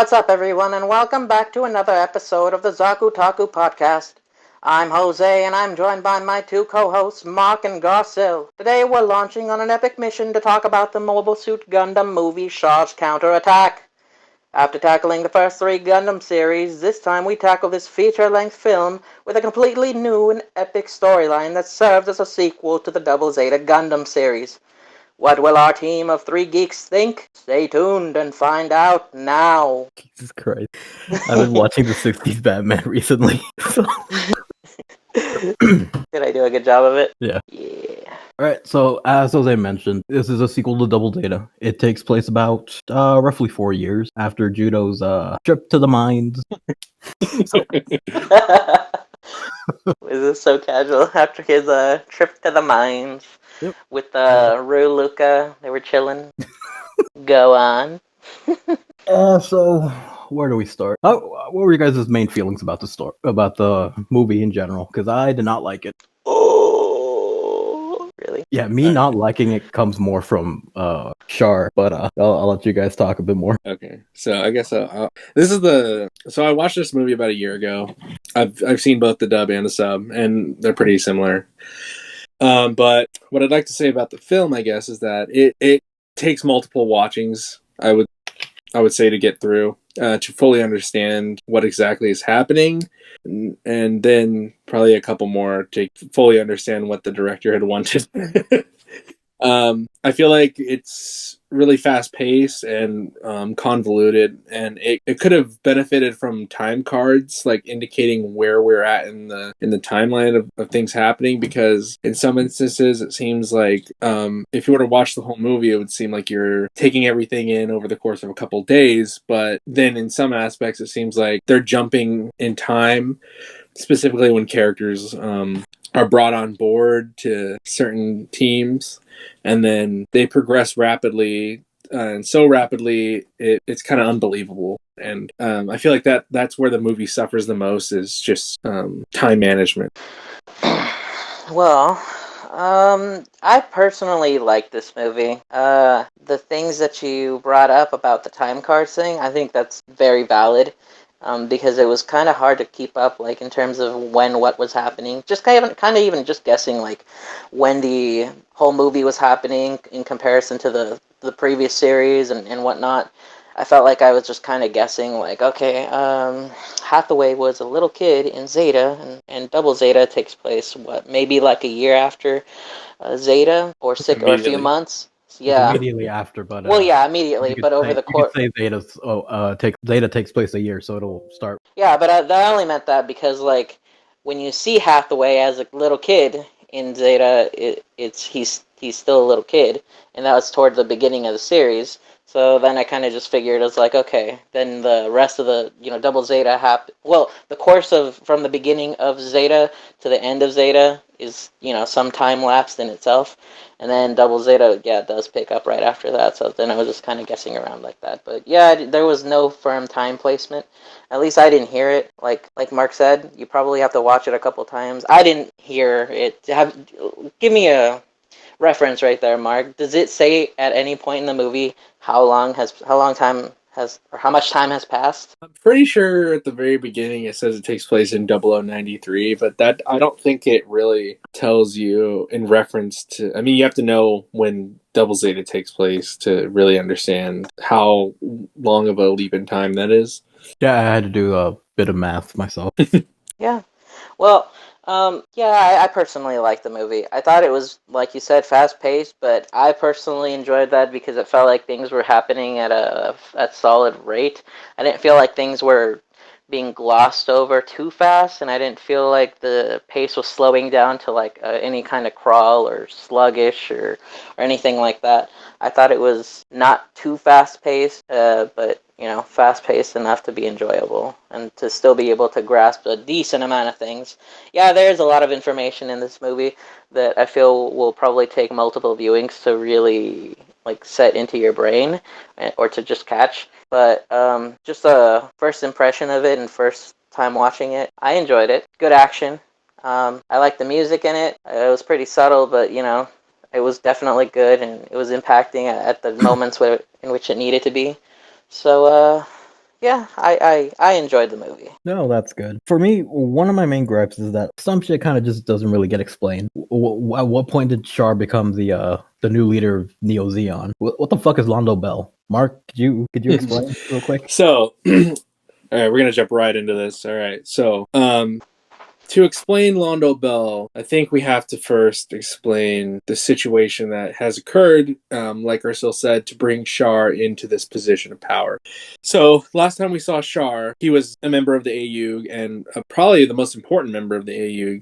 What's up, everyone, and welcome back to another episode of the Zaku Talku podcast. I'm Jose, and I'm joined by my two co-hosts, Mark and Garcil. Today, we're launching on an epic mission to talk about the Mobile Suit Gundam movie Char's Counterattack. After tackling the first three Gundam series, this time we tackle this feature-length film with a completely new and epic storyline that serves as a sequel to the Double Zeta Gundam series. What will our team of three geeks think? Stay tuned and find out now. Jesus Christ. I've been watching the 60s Batman recently. Did I do a good job of it? Yeah. Yeah. Alright, so as Jose mentioned, this is a sequel to Double Zeta. It takes place about roughly 4 years after Judo's trip to the mines. Is this so casual? After his trip to the mines with Rue Luca, they were chilling. Go on. So where do we start? What were you guys' main feelings about the movie in general? Because I did not like it. Oh, really? Yeah, me not liking it comes more from Char, but I'll let you guys talk a bit more. Okay, so I guess so I watched this movie about a year ago. I've seen both the dub and the sub, and they're pretty similar. But what I'd like to say about the film, I guess, is that it takes multiple watchings. I would say to get through to fully understand what exactly is happening, and then probably a couple more to fully understand what the director had wanted. I feel like it's really fast paced and convoluted, and it could have benefited from time cards, like indicating where we're at in the timeline of things happening, because in some instances it seems like if you were to watch the whole movie, it would seem like you're taking everything in over the course of a couple days, but then in some aspects it seems like they're jumping in time, specifically when characters are brought on board to certain teams, and then they progress rapidly, and so rapidly it's kind of unbelievable. And I feel like that's where the movie suffers the most, is just time management. Well, I personally like this movie. The things that you brought up about the time cards thing, I think that's very valid. Because it was kind of hard to keep up, like, in terms of when what was happening. Just kind of even just guessing, like, when the whole movie was happening in comparison to the previous series and whatnot. I felt like I was just kind of guessing, like, okay, Hathaway was a little kid in Zeta, and Double Zeta takes place, maybe like a year after Zeta, or a few months. Yeah. Immediately after, but immediately, but over the course. You could say Zeta takes place a year, so it'll start. Yeah, but I only meant that because, like, when you see Hathaway as a little kid in Zeta, he's still a little kid, and that was toward the beginning of the series. So then I kind of just figured, it was like, okay, then the rest of the Double Zeta the course from the beginning of Zeta to the end of Zeta is some time lapsed in itself. And then Double Zeta, does pick up right after that. So then I was just kind of guessing around like that. But yeah, there was no firm time placement. At least I didn't hear it. Like Mark said, you probably have to watch it a couple times. I didn't hear it. Give me a reference right there, Mark. Does it say at any point in the movie how much time has passed? I'm pretty sure at the very beginning it says it takes place in 0093, but that I don't think it really tells you in reference to. I mean, you have to know when Double Zeta takes place to really understand how long of a leap in time that is. Yeah, I had to do a bit of math myself. Yeah. Well, I personally liked the movie. I thought it was, like you said, fast-paced, but I personally enjoyed that because it felt like things were happening at solid rate. I didn't feel like things were being glossed over too fast, and I didn't feel like the pace was slowing down to like any kind of crawl or sluggish or anything like that. I thought it was not too fast-paced, but fast-paced enough to be enjoyable and to still be able to grasp a decent amount of things. Yeah, there's a lot of information in this movie that I feel will probably take multiple viewings to really like set into your brain or to just catch. But just a first impression of it and first time watching it, I enjoyed it. Good action. I liked the music in it. It was pretty subtle, but it was definitely good, and it was impacting at the moments in which it needed to be. So Yeah, I enjoyed the movie. No, that's good. For me, one of my main gripes is that some shit kind of just doesn't really get explained. At what point did Char become the new leader of Neo Zeon? What the fuck is Londo Bell? Mark, could you explain real quick? So, all right, we're gonna jump right into this. All right, so to explain Londo Bell, I think we have to first explain the situation that has occurred, like Ursula said, to bring Char into this position of power. So, last time we saw Char, he was a member of the AU and probably the most important member of the AU.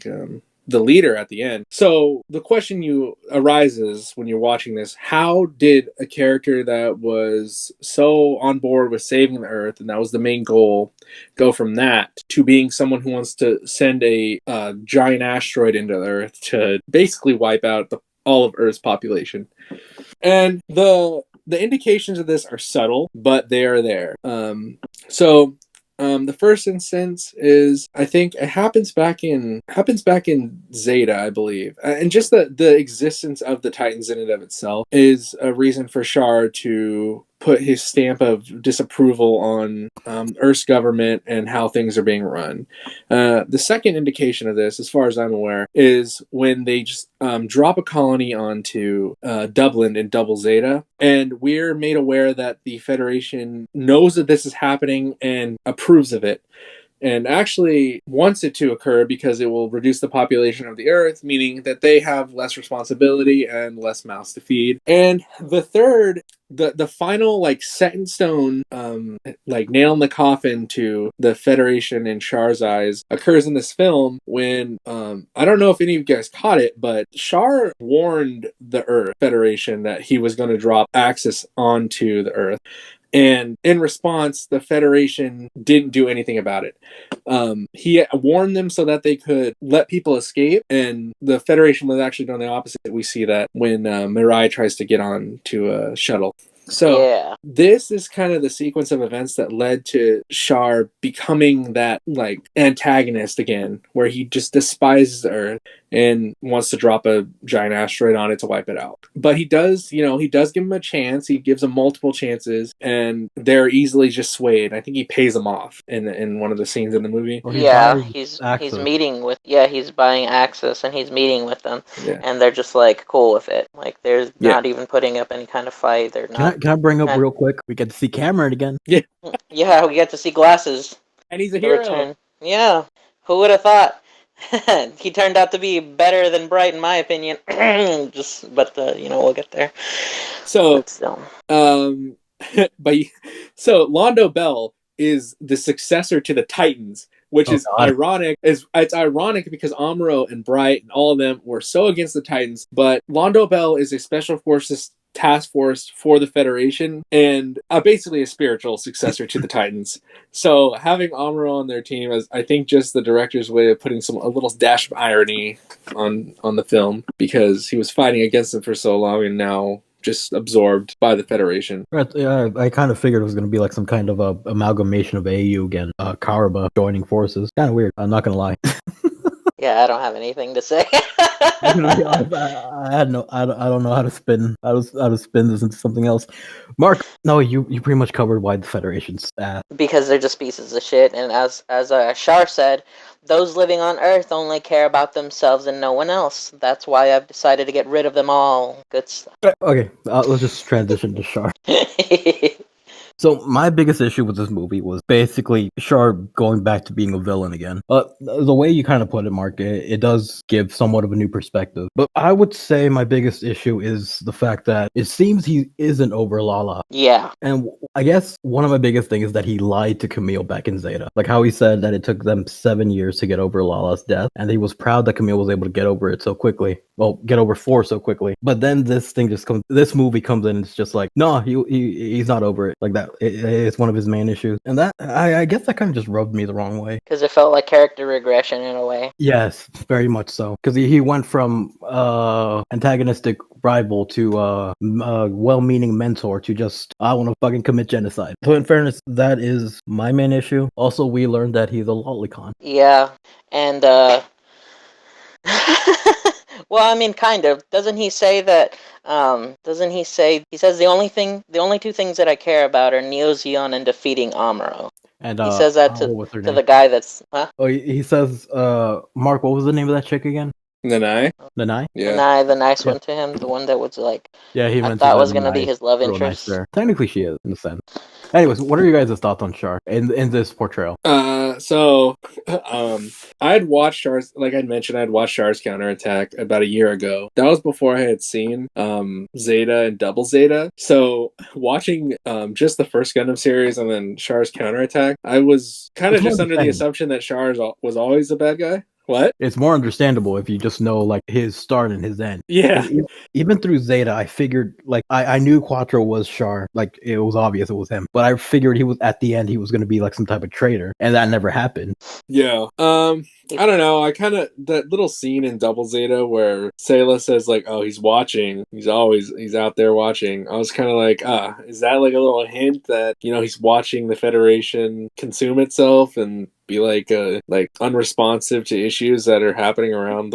The leader at the end. So the question arises when you're watching this: how did a character that was so on board with saving the Earth, and that was the main goal, go from that to being someone who wants to send a giant asteroid into the Earth to basically wipe out all of Earth's population? And the indications of this are subtle, but they are there. The first instance is, I think it happens back in Zeta, I believe, and just the existence of the Titans in and of itself is a reason for Char to put his stamp of disapproval on Earth's government and how things are being run. The second indication of this, as far as I'm aware, is when they just drop a colony onto Dublin in Double Zeta, and we're made aware that the Federation knows that this is happening and approves of it, and actually wants it to occur because it will reduce the population of the Earth, meaning that they have less responsibility and less mouths to feed. And the third, the final like set in stone, like nail in the coffin to the Federation in Char's eyes occurs in this film when I don't know if any of you guys caught it, but Char warned the Earth Federation that he was going to drop access onto the Earth. And in response, the Federation didn't do anything about it. He warned them so that they could let people escape, and the Federation was actually doing the opposite. We see that when Mirai tries to get on to a shuttle. So Yeah. this is kind of the sequence of events that led to Char becoming that like antagonist again, where he just despises the Earth and wants to drop a giant asteroid on it to wipe it out. But he does give him a chance. He gives him multiple chances, and they're easily just swayed. I think he pays them off in one of the scenes in the movie. Or He's Access. meeting with he's buying access and he's meeting with them, Yeah. and they're just like cool with it. Like they're not even putting up any kind of fight. They're not. Can I bring up real quick? We get to see Cameron again. Yeah, we get to see Glasses. And he's a hero. Return. Yeah, who would have thought? He turned out to be better than Bright, in my opinion. But we'll get there. So, But still. So Londo Bell is the successor to the Titans, which is ironic. It's ironic because Amuro and Bright and all of them were so against the Titans, but Londo Bell is a special forces task force for the Federation and basically a spiritual successor to the Titans. So having Amuro on their team is, I think, just the director's way of putting a little dash of irony on the film, because he was fighting against them for so long and now just absorbed by the Federation. Right, yeah, I kind of figured it was going to be like some kind of amalgamation of AU again, Karaba joining forces. Kind of weird. I'm not going to lie. Yeah, I don't have anything to say. I don't know how to spin this into something else. Mark, no, you pretty much covered why the Federation's because they're just pieces of shit, and as Char said, those living on Earth only care about themselves and no one else. That's why I've decided to get rid of them all. Good stuff. Okay, let's just transition to Char. So my biggest issue with this movie was basically Char going back to being a villain again. The way you kind of put it, Mark, it does give somewhat of a new perspective. But I would say my biggest issue is the fact that it seems he isn't over Lala. Yeah. And I guess one of my biggest things is that he lied to Camille back in Zeta. Like how he said that it took them 7 years to get over Lala's death. And he was proud that Camille was able to get over it so quickly. Well, get over 4 so quickly. But then this movie comes in and it's just like, no, he's not over it. Like that. It's one of his main issues, and that I guess that kind of just rubbed me the wrong way. Because it felt like character regression in a way. Yes, very much so. Because he went from antagonistic rival to well-meaning mentor to just I want to fucking commit genocide. So in fairness, that is my main issue. Also, we learned that he's a lolicon. Yeah, and Well, I mean, kind of. Doesn't he say that? Doesn't he say? He says the only two things that I care about are Neo Zeon and defeating Amuro. And He says that what's her to name? the guy that's Oh, he says, Mark, what was the name of that chick again? Nanai? Nanai? Yeah. the nice Yeah. one to him, the one that was like Yeah, he I mentions thought that was gonna be Nanai his love real nice interest. there. Technically, she is in a sense. Anyways, what are you guys' thoughts on Char in this portrayal? So, I'd watched Char's, like I'd mentioned, I'd watched Char's Counterattack about a year ago. That was before I had seen Zeta and Double Zeta. So, watching just the first Gundam series and then Char's Counterattack, I was kind It's of more just under the understandable. assumption that Char was always the bad guy. What? It's more understandable if you just know like his start and his end. Yeah. 'Cause even through Zeta, I figured like I knew Quattro was Char, like it was obvious it was him. But I figured he was at the end he was going to be like some type of traitor, and that never happened. Yeah. I don't know. I kind of that little scene in Double Zeta where Sayla says like, "Oh, he's watching. He's out there watching." I was kind of like, is that like a little hint that he's watching the Federation consume itself and be like unresponsive to issues that are happening around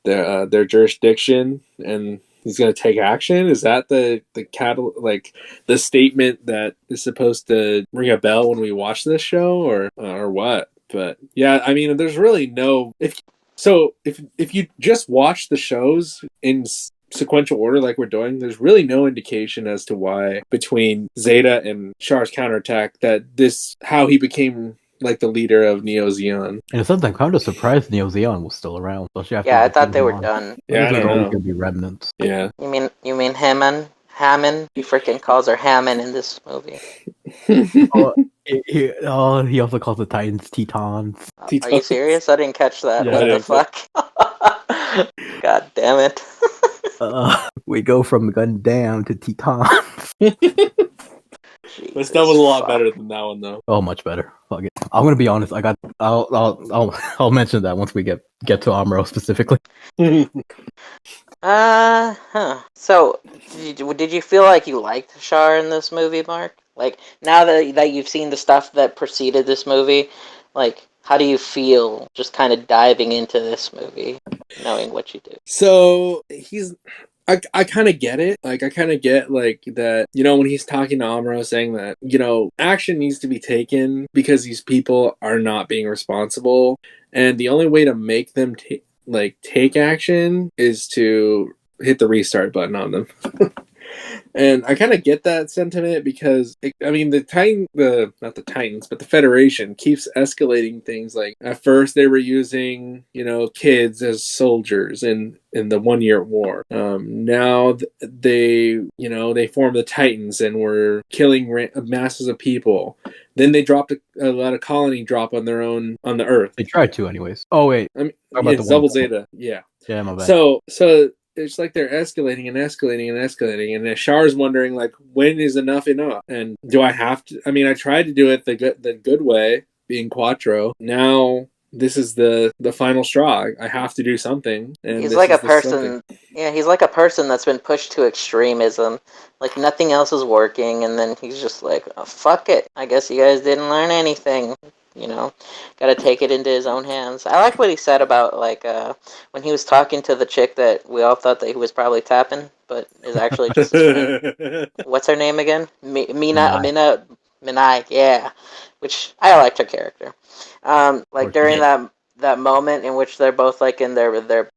their jurisdiction, and he's going to take action? Is that the the statement that is supposed to ring a bell when we watch this show, or what? But yeah, I mean, there's really no if you just watch the shows in sequential order like we're doing, there's really no indication as to why between Zeta and Char's Counterattack that how he became like the leader of Neo Zeon. In a sense, I'm kind of surprised Neo Zeon was still around, especially after Yeah, I the thought they season were one. done. Yeah, I There's don't always know. going to be remnants. Yeah. You mean Hammond? He freaking calls her Hammond in this movie. Oh, he also calls the Titans Tetons. Are you serious? I didn't catch that. Yeah, What I the didn't. fuck? God damn it. We go from Gundam to Tetons. This stuff was a lot fuck. better than that one though. Oh, much better. Fuck it. I'm gonna be honest. I'll mention that once we get to Amuro specifically. So, did you feel like you liked Char in this movie, Mark? Like, now that you've seen the stuff that preceded this movie, like, how do you feel just kind of diving into this movie, knowing what you do? So I kind of get it. Like, I kind of get, like, that, when he's talking to Amuro saying that, action needs to be taken because these people are not being responsible. And the only way to make them take action is to hit the restart button on them. And I kind of get that sentiment because, not the Titans, but the Federation keeps escalating things. Like, at first they were using, kids as soldiers in the 1 Year War. Now they formed the Titans and were killing masses of people. Then they dropped a lot of colony drop on their own on the Earth. They tried to, anyways. Oh wait, I mean, about it's Double Zeta. Yeah. Yeah, my bad. So it's like they're escalating and escalating and escalating, and Char's wondering like, when is enough enough? And do I have to? I mean, I tried to do it the good way, being Quattro. Now this is the final straw. I have to do something. And He's like a person. Yeah, he's like a person that's been pushed to extremism. Like nothing else is working, and then he's just like, oh, "Fuck it. I guess you guys didn't learn anything." Got to take it into his own hands. I like what he said about like when he was talking to the chick that we all thought that he was probably tapping, but is actually just his friend. What's her name again? Minai. Yeah, which I liked her character. Like during that moment in which they're both like in their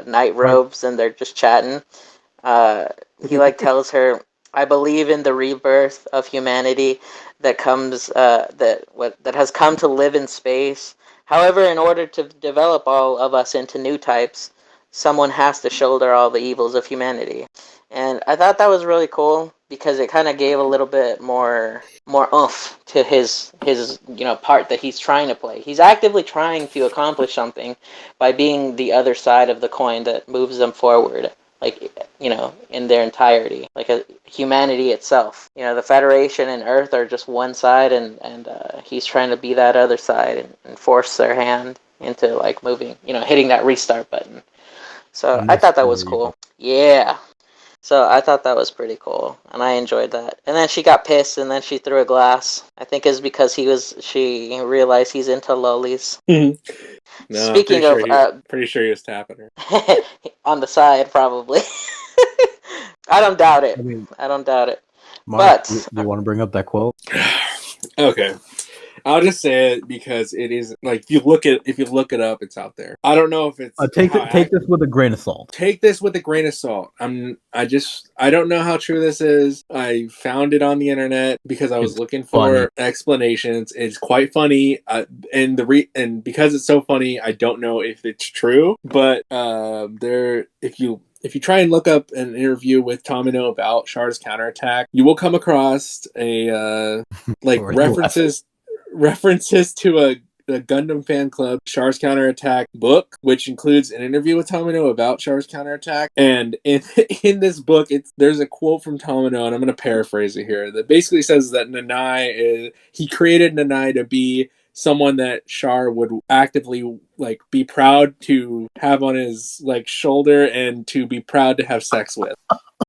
night robes and they're just chatting. He like tells her, "I believe in the rebirth of humanity that comes that has come to live in space. However, in order to develop all of us into new types, someone has to shoulder all the evils of humanity." And I thought that was really cool because it kind of gave a little bit more oomph to his part that he's trying to play. He's actively trying to accomplish something by being the other side of the coin that moves them forward, like in their entirety, like humanity itself. The Federation and Earth are just one side, and he's trying to be that other side and force their hand into like moving, hitting that restart button. So I thought that was cool. Yeah. So I thought that was pretty cool, and I enjoyed that. And then she got pissed, and then she threw a glass. I think it's because she realized he's into lollies. No, I'm Speaking of, pretty sure he was tapping her. on the side, probably. I don't doubt it. I mean, I don't doubt it. Mark, But do you want to bring up that quote? Okay. I'll just say it because it is like if you look it up, it's out there. I don't know if it's Take this with a grain of salt. Take this with a grain of salt. I don't know how true this is. I found it on the internet because I was looking for explanations. It's quite funny, and because it's so funny, I don't know if it's true. But if you try and look up an interview with Tomino about Char's Counterattack, you will come across a references to a Gundam fan club Char's Counterattack book, which includes an interview with Tomino about Char's Counterattack. And in this book, there's a quote from Tomino, and I'm going to paraphrase it here, that basically says that he created Nanai to be someone that Char would actively be proud to have on his shoulder and to be proud to have sex with.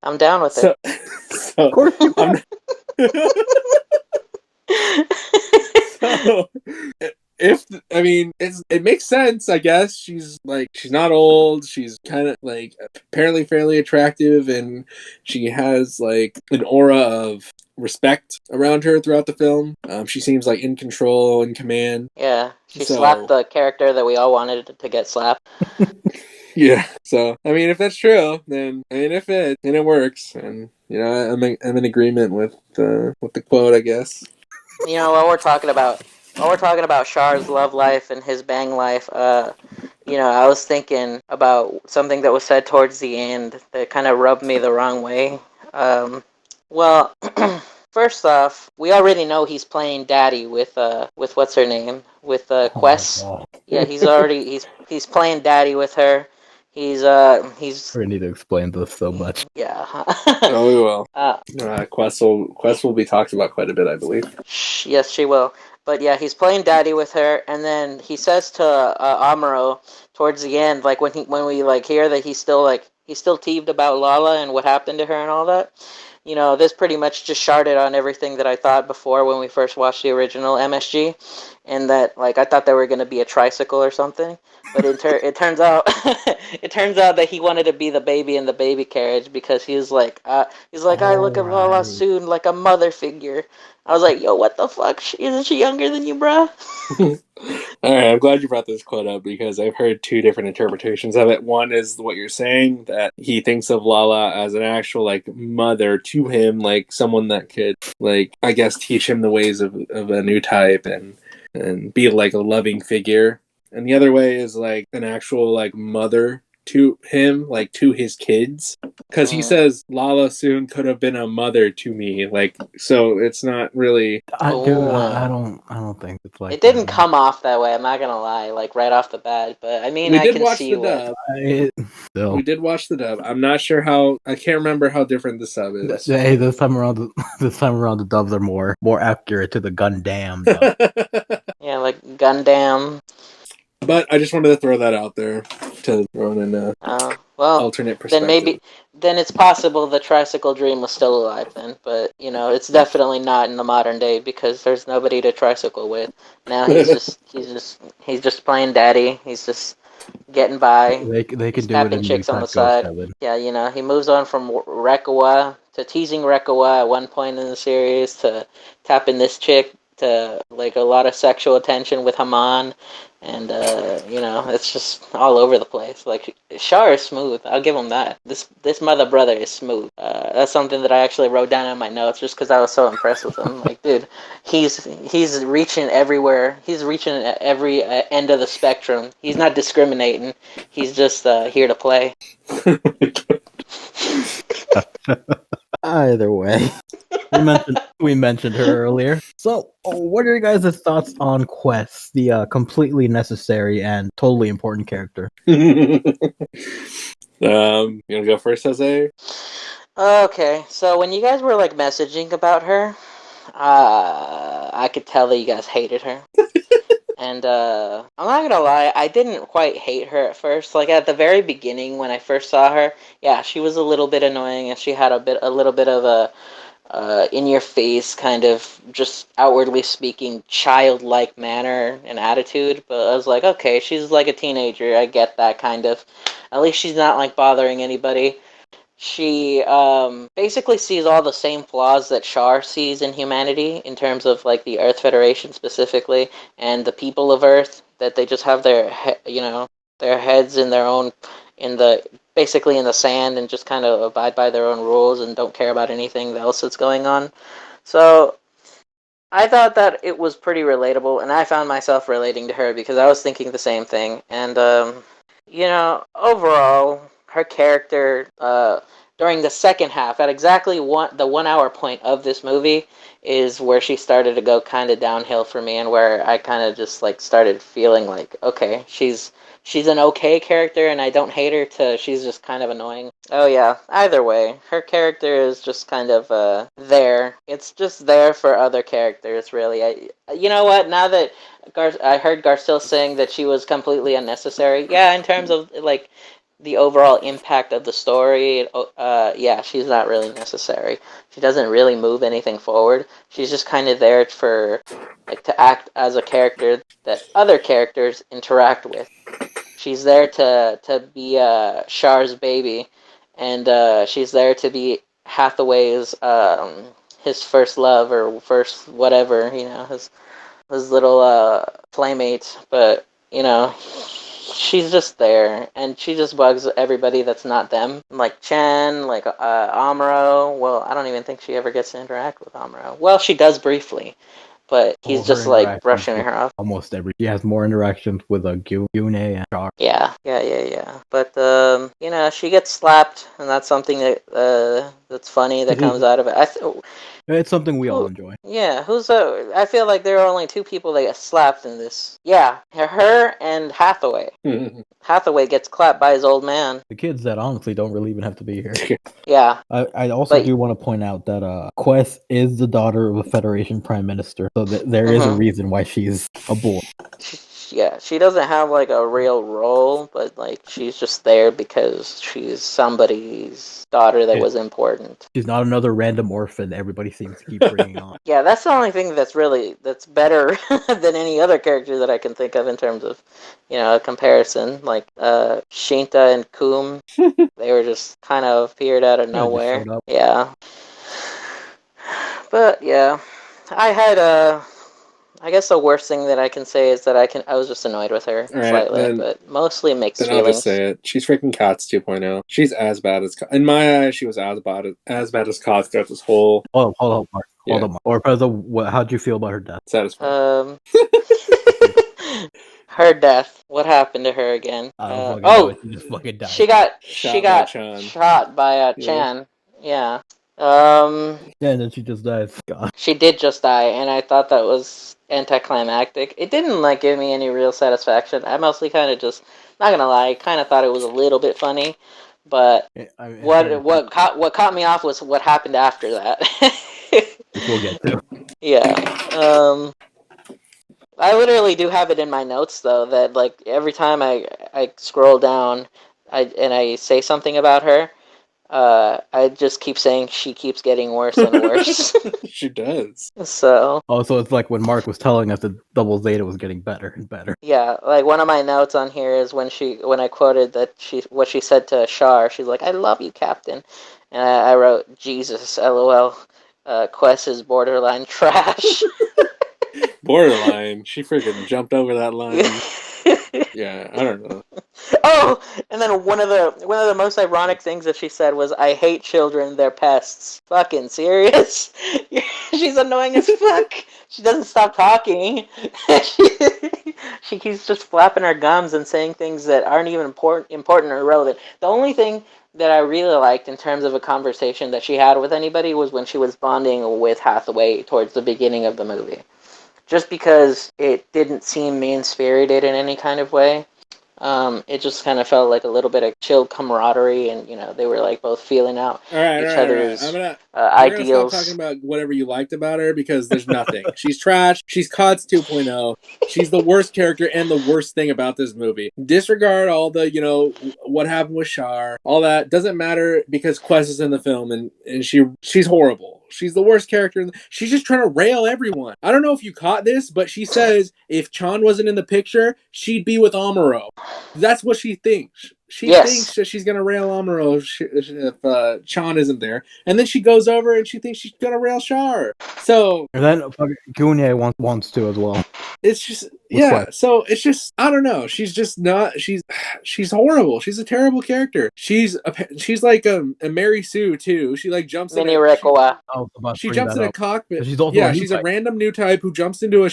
I'm down with it. So of course you are. So, it makes sense, I guess. She's not old. She's kind of apparently fairly attractive, and she has an aura of respect around her throughout the film. She seems in control and command. Yeah, she slapped the character that we all wanted to get slapped. Yeah. So if that's true, then if it works, and I'm in agreement with the quote, I guess. While we're talking about Char's love life and his bang life, I was thinking about something that was said towards the end that kind of rubbed me the wrong way. Well, first off, we already know he's playing daddy with what's her name, with Quest. Yeah, he's playing daddy with her. He's We need to explain this so much. Yeah. Oh, we will. Quest will be talked about quite a bit, I believe. Yes, she will. But yeah, he's playing daddy with her, and then he says to Amuro towards the end, when we hear that he's still teeved about Lala and what happened to her and all that. This pretty much just sharded on everything that I thought before when we first watched the original MSG, and that I thought they were going to be a tricycle or something, but it turns out that he wanted to be the baby in the baby carriage because I look at Lala soon like a mother figure. I was like, yo, what the fuck? Isn't she younger than you, bruh? Alright, I'm glad you brought this quote up because I've heard two different interpretations of it. One is what you're saying, that he thinks of Lala as an actual mother to him, someone that could I guess teach him the ways of a new type and be a loving figure. And the other way is an actual mother to him, to his kids, because he says Lala soon could have been a mother to me, so it's not really. I don't think it's it didn't come off that way. I'm not gonna lie, right off the bat, but I can see what. We did watch the dub. I'm not sure how. I can't remember how different the sub is. Hey, this time around the dubs are more accurate to the Gundam dub. Yeah, Gundam. But I just wanted to throw that out there to throw in an alternate perspective. Then it's possible the tricycle dream was still alive then, but it's definitely not in the modern day because there's nobody to tricycle with. Now he's just playing daddy. He's just getting by. They can do it in chicks on the side. 7. Yeah, he moves on from Rekawa to teasing Rekawa at one point in the series to tapping this chick to a lot of sexual attention with Haman. And, it's just all over the place. Char is smooth. I'll give him that. This mother brother is smooth. That's something that I actually wrote down in my notes just because I was so impressed with him. Dude, he's reaching everywhere. He's reaching at every end of the spectrum. He's not discriminating. He's just here to play. Either way, we mentioned her earlier. So, what are your guys' thoughts on Quest, the completely necessary and totally important character? You wanna go first, Jose? Okay, so when you guys were messaging about her, I could tell that you guys hated her. And I'm not gonna lie, I didn't quite hate her at first. Like at the very beginning when I first saw her, yeah, she was a little bit annoying, and she had a little bit of a in your face kind of just outwardly speaking childlike manner and attitude. But I was like, okay, she's like a teenager. I get that kind of. At least she's not like bothering anybody. She basically sees all the same flaws that Char sees in humanity in terms of like the Earth Federation specifically and the people of Earth, that they just have their their heads in their own in the basically in the sand and just kind of abide by their own rules and don't care about anything else that's going on. So I thought that it was pretty relatable, and I found myself relating to her because I was thinking the same thing. And overall, her character during the second half, at exactly the 1 hour point of this movie, is where she started to go kind of downhill for me, and where I kind of just like started feeling like, okay, she's an okay character, and I don't hate her. To she's just kind of annoying. Oh yeah. Either way, her character is just kind of there. It's just there for other characters, really. You know what? Now that I heard Garcelle saying that she was completely unnecessary. Yeah, in terms of like the overall impact of the story, yeah, she's not really necessary. She doesn't really move anything forward. She's just kind of there for like to act as a character that other characters interact with. She's there to be Char's baby, and she's there to be Hathaway's his first love or first whatever, his little playmate. But she's just there, and she just bugs everybody that's not them. Like Chen, like Amuro. Well, I don't even think she ever gets to interact with Amuro. Well, she does briefly, but he's just like brushing her off. Almost every. She has more interactions with Gune and Char. Yeah. But she gets slapped, and that's something that's funny that comes out of it. It's something we all enjoy. Yeah, I feel like there are only two people that get slapped in this. Yeah, her and Hathaway. Hathaway gets clapped by his old man. The kids that honestly don't really even have to be here. Yeah. I also do want to point out that Quest is the daughter of a Federation Prime Minister, so there is a reason why she's a boy. Yeah, she doesn't have like a real role, but like she's just there because she's somebody's daughter that was important. She's not another random orphan everybody seems to keep bringing on. Yeah, that's the only thing that's better than any other character that I can think of in terms of, a comparison. Like Shinta and Kum, they were just kind of appeared out of nowhere. Yeah. But yeah, I had I guess the worst thing that I can say is that I was just annoyed with her slightly, but mostly mixed feelings. I'll just say it. She's freaking Cots 2.0. She's as bad as in my eyes. She was as bad as Cots throughout this whole. Hold on, Mark. Hold on. Or Prezzo, how'd you feel about her death? Satisfying. Her death. What happened to her again? She just fucking died. She got shot by Chan. Yeah. Yeah, and then she just dies. God. She did just die, and I thought that was anticlimactic. It didn't give me any real satisfaction. I mostly kind of just, not gonna lie, kind of thought it was a little bit funny, but what caught me off was what happened after that. We'll get to. Yeah. I literally do have it in my notes though that every time I scroll down, I say something about her. I just keep saying she keeps getting worse and worse. She does. So it's like when Mark was telling us that Double Zeta was getting better and better. Yeah, one of my notes on here is when I quoted what she said to Char. She's like, "I love you, Captain," and I wrote, "Jesus, LOL." Quest is borderline trash. Borderline. She freaking jumped over that line. Yeah, I don't know. Oh, and then one of the most ironic things that she said was, "I hate children, they're pests." Fucking serious? She's annoying as fuck. She doesn't stop talking. She keeps just flapping her gums and saying things that aren't even important or relevant. The only thing that I really liked in terms of a conversation that she had with anybody was when she was bonding with Hathaway towards the beginning of the movie. Just because it didn't seem mean-spirited in any kind of way. It just kind of felt like a little bit of chill camaraderie, and they were like both feeling out All right, each all right, all right. other's We're gonna stop talking ideals. about whatever you liked about her because there's nothing. She's trash. She's COTS 2.0. She's the worst character and the worst thing about this movie. Disregard all the, what happened with Char. All that doesn't matter because Quest is in the film and she's horrible. She's the worst character. She's just trying to rail everyone. I don't know if you caught this, but she says if Chan wasn't in the picture, she'd be with Amuro. That's what she thinks. She thinks Yes, that she's gonna rail Amuro if Chan isn't there, and then she goes over and she thinks she's gonna rail Char. So And then Gunye wants to as well. it's just With Quest. so it's just I don't know. She's just not. She's horrible. She's a terrible character. She's like a Mary Sue too. She like jumps in Mini a Rekoa. I was about to she bring jumps that in a up. cockpit. She's also Yeah, a new she's a type. random new type who jumps into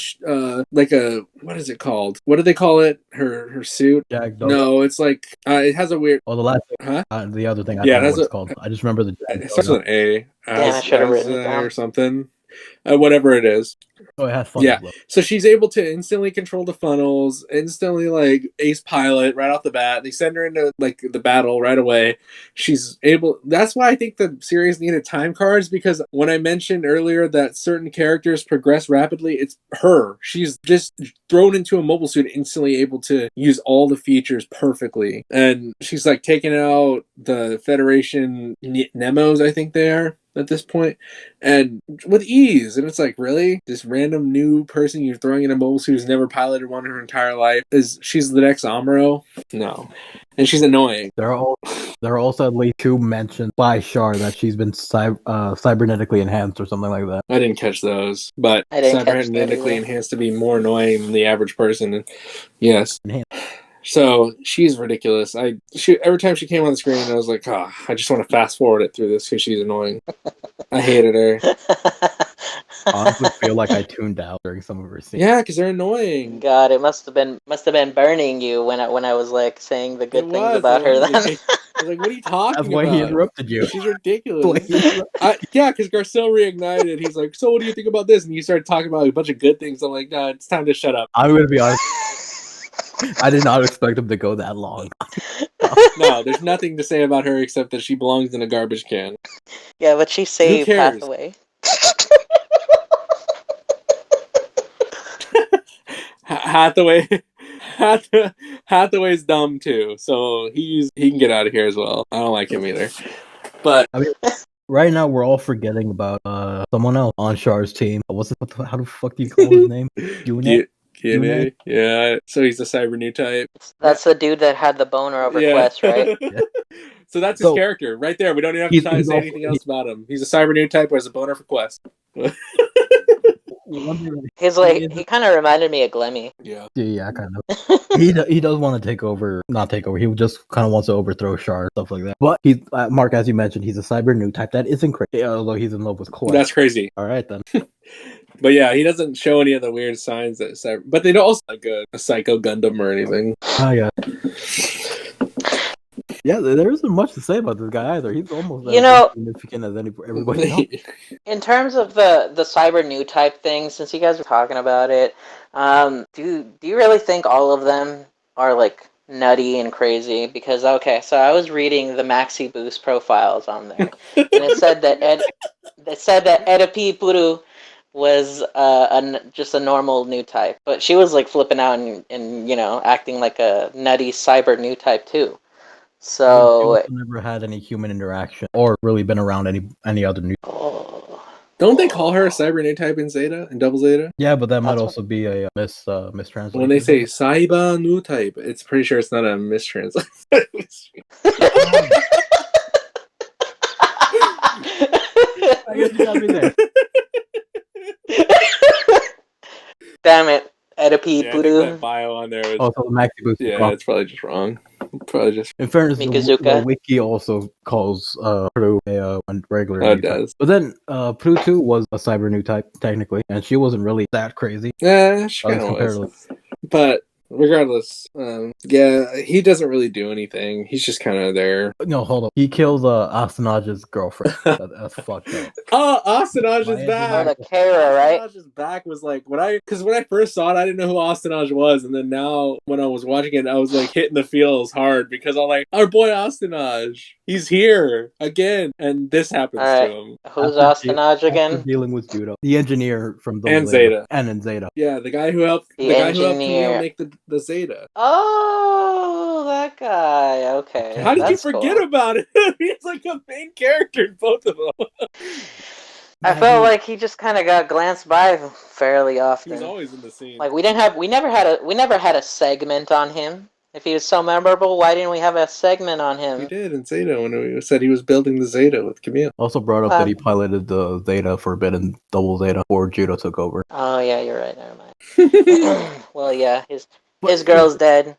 like a what is it called? What do they call it? Her suit? Jag Dog. No, it's like it has a weird. Oh, the last thing, Huh? the other thing I Yeah, don't it know has what it's called. I just remember the Jag It starts with Dog. an A. Damn, I should have written it down. Or something. Whatever it is. Oh, it has fun. Yeah. So she's able to instantly control the funnels, instantly like ace pilot right off the bat. They send her into like the battle right away. She's able. That's why I think the series needed time cards because when I mentioned earlier that certain characters progress rapidly, it's her. She's just thrown into a mobile suit, instantly able to use all the features perfectly, and she's like taking out the Federation Nemos. I think they are at this point, and with ease. And it's like, really, this random new person you're throwing in a mobile suit who's never piloted one her entire life she's the next Amuro? No, and she's annoying. There are also at least 2 mentioned by Char that she's been cybernetically enhanced or something like that. I didn't catch those, but I didn't catch that cybernetically either. enhanced to be more annoying than the average person. And yes. Enhanced. So she's ridiculous. Every time she came on the screen, I was like, I just want to fast forward it through this because she's annoying. I hated her. I honestly feel like I tuned out during some of her scenes. Yeah, because they're annoying. God, it must have been burning you when I was like saying the good things about her. Then I was like, what are you talking That's about? why he interrupted you. She's ridiculous. Yeah, because Garcelle reignited. He's like, so what do you think about this? And you started talking about a bunch of good things. I'm like, no, it's time to shut up. I'm going to be honest. I did not expect him to go that long. No, there's nothing to say about her except that she belongs in a garbage can. Yeah, but she saved cares? Hathaway. Hathaway's dumb too, so he can get out of here as well. I don't like him either. But I mean, right now we're all forgetting about someone else on Char's team. How the fuck do you call his name? Yune? Yeah. So he's a cyber new type. That's the dude that had the boner over Quest, right? Yeah. So that's his character right there. We don't even have to say anything else about him. He's a cyber new type who has a boner for Quest. He's like, he kind of reminded me of Glemmy. Yeah, kind of. He does want to not take over. He just kind of wants to overthrow Char, stuff like that. But he's Mark, as you mentioned, he's a cyber new type. That isn't crazy, although he's in love with Quest. That's crazy. All right then. But yeah, he doesn't show any of the weird signs that cyber. But they don't also like a Psycho Gundam or anything. Oh yeah. Yeah, there isn't much to say about this guy either. He's almost as significant as everybody else. In terms of the cyber new type thing, since you guys were talking about it, do you really think all of them are like nutty and crazy? Because so I was reading the Maxi Boost profiles on there, and it said that Edapi Puru was just a normal new type, but she was like flipping out and acting like a nutty cyber new type too. So She's never had any human interaction or really been around any other new. Don't they call her a cyber new type in Zeta and Double Zeta? Yeah, but that might also be a mistranslation. When they say cyber new type, it's pretty sure it's not a mistranslation. I guess you got me there. Damn it, Edapi Yeah, Puru. that bio on there was, Also, the Maxi Boost. yeah, it's probably just wrong. Probably just. In fairness, Mikazuka. the wiki also calls Pru a regular. Oh, it new type. does. But then Pru 2 was a cyber new type technically, and she wasn't really that crazy. Yeah, she kind of was. But regardless, yeah, he doesn't really do anything. He's just kind of there. No, hold on. He kills Asanaj's girlfriend. That's fucked up. Oh, Asanaj is My Oh, back. the Kara, right? Asanaj is back was like because when I first saw it, I didn't know who Asanaj was, and then now when I was watching it, I was like hitting the feels hard because I'm like, our boy Asanaj, he's here again, and this happens to Alright. him. Who's After Austenage After again? dealing with Judo, the engineer from the And Zeta. and then Zeta. Yeah, the guy who helped The Camille engineer. make the Zeta. Oh, that guy. Okay, How did you that's forget cool. about him? He's like a main character in both of them. I felt like he just kind of got glanced by fairly He was often. always in the scene. Like we never had a segment on him. If he was so memorable, why didn't we have a segment on We him? did in Zeta when we said he was building the Zeta with Camille. Also brought up that he piloted the Zeta Forbidden Double Zeta before Judo took over. Oh yeah, you're right. Never mind. Well, yeah, his girl's dead,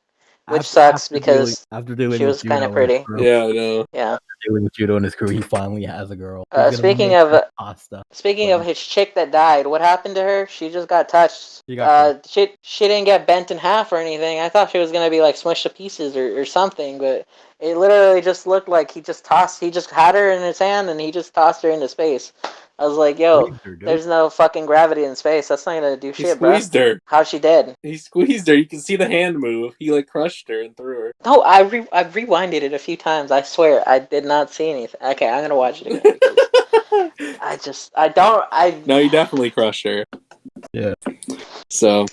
which sucks because after dealing she with was kind Judo of pretty. Yeah, I know. Yeah. Dealing with Judo and his crew, he finally has a girl. He's gonna Speaking make of that pasta. speaking of his chick that died, what happened to her? She just got touched. She got She didn't get bent in half or anything. I thought she was gonna be like smushed to pieces or something, but it literally just looked like he just had her in his hand and he just tossed her into space. I was like, yo, squeezed her, dude. there's no fucking gravity in space. That's not gonna do He shit, bro. squeezed her. How's she dead? He squeezed her. You can see the hand move. He like crushed her and threw her. No, I rewinded it a few times. I swear, I did not see anything. Okay, I'm gonna watch it again. Because No, he definitely crushed her. Yeah. So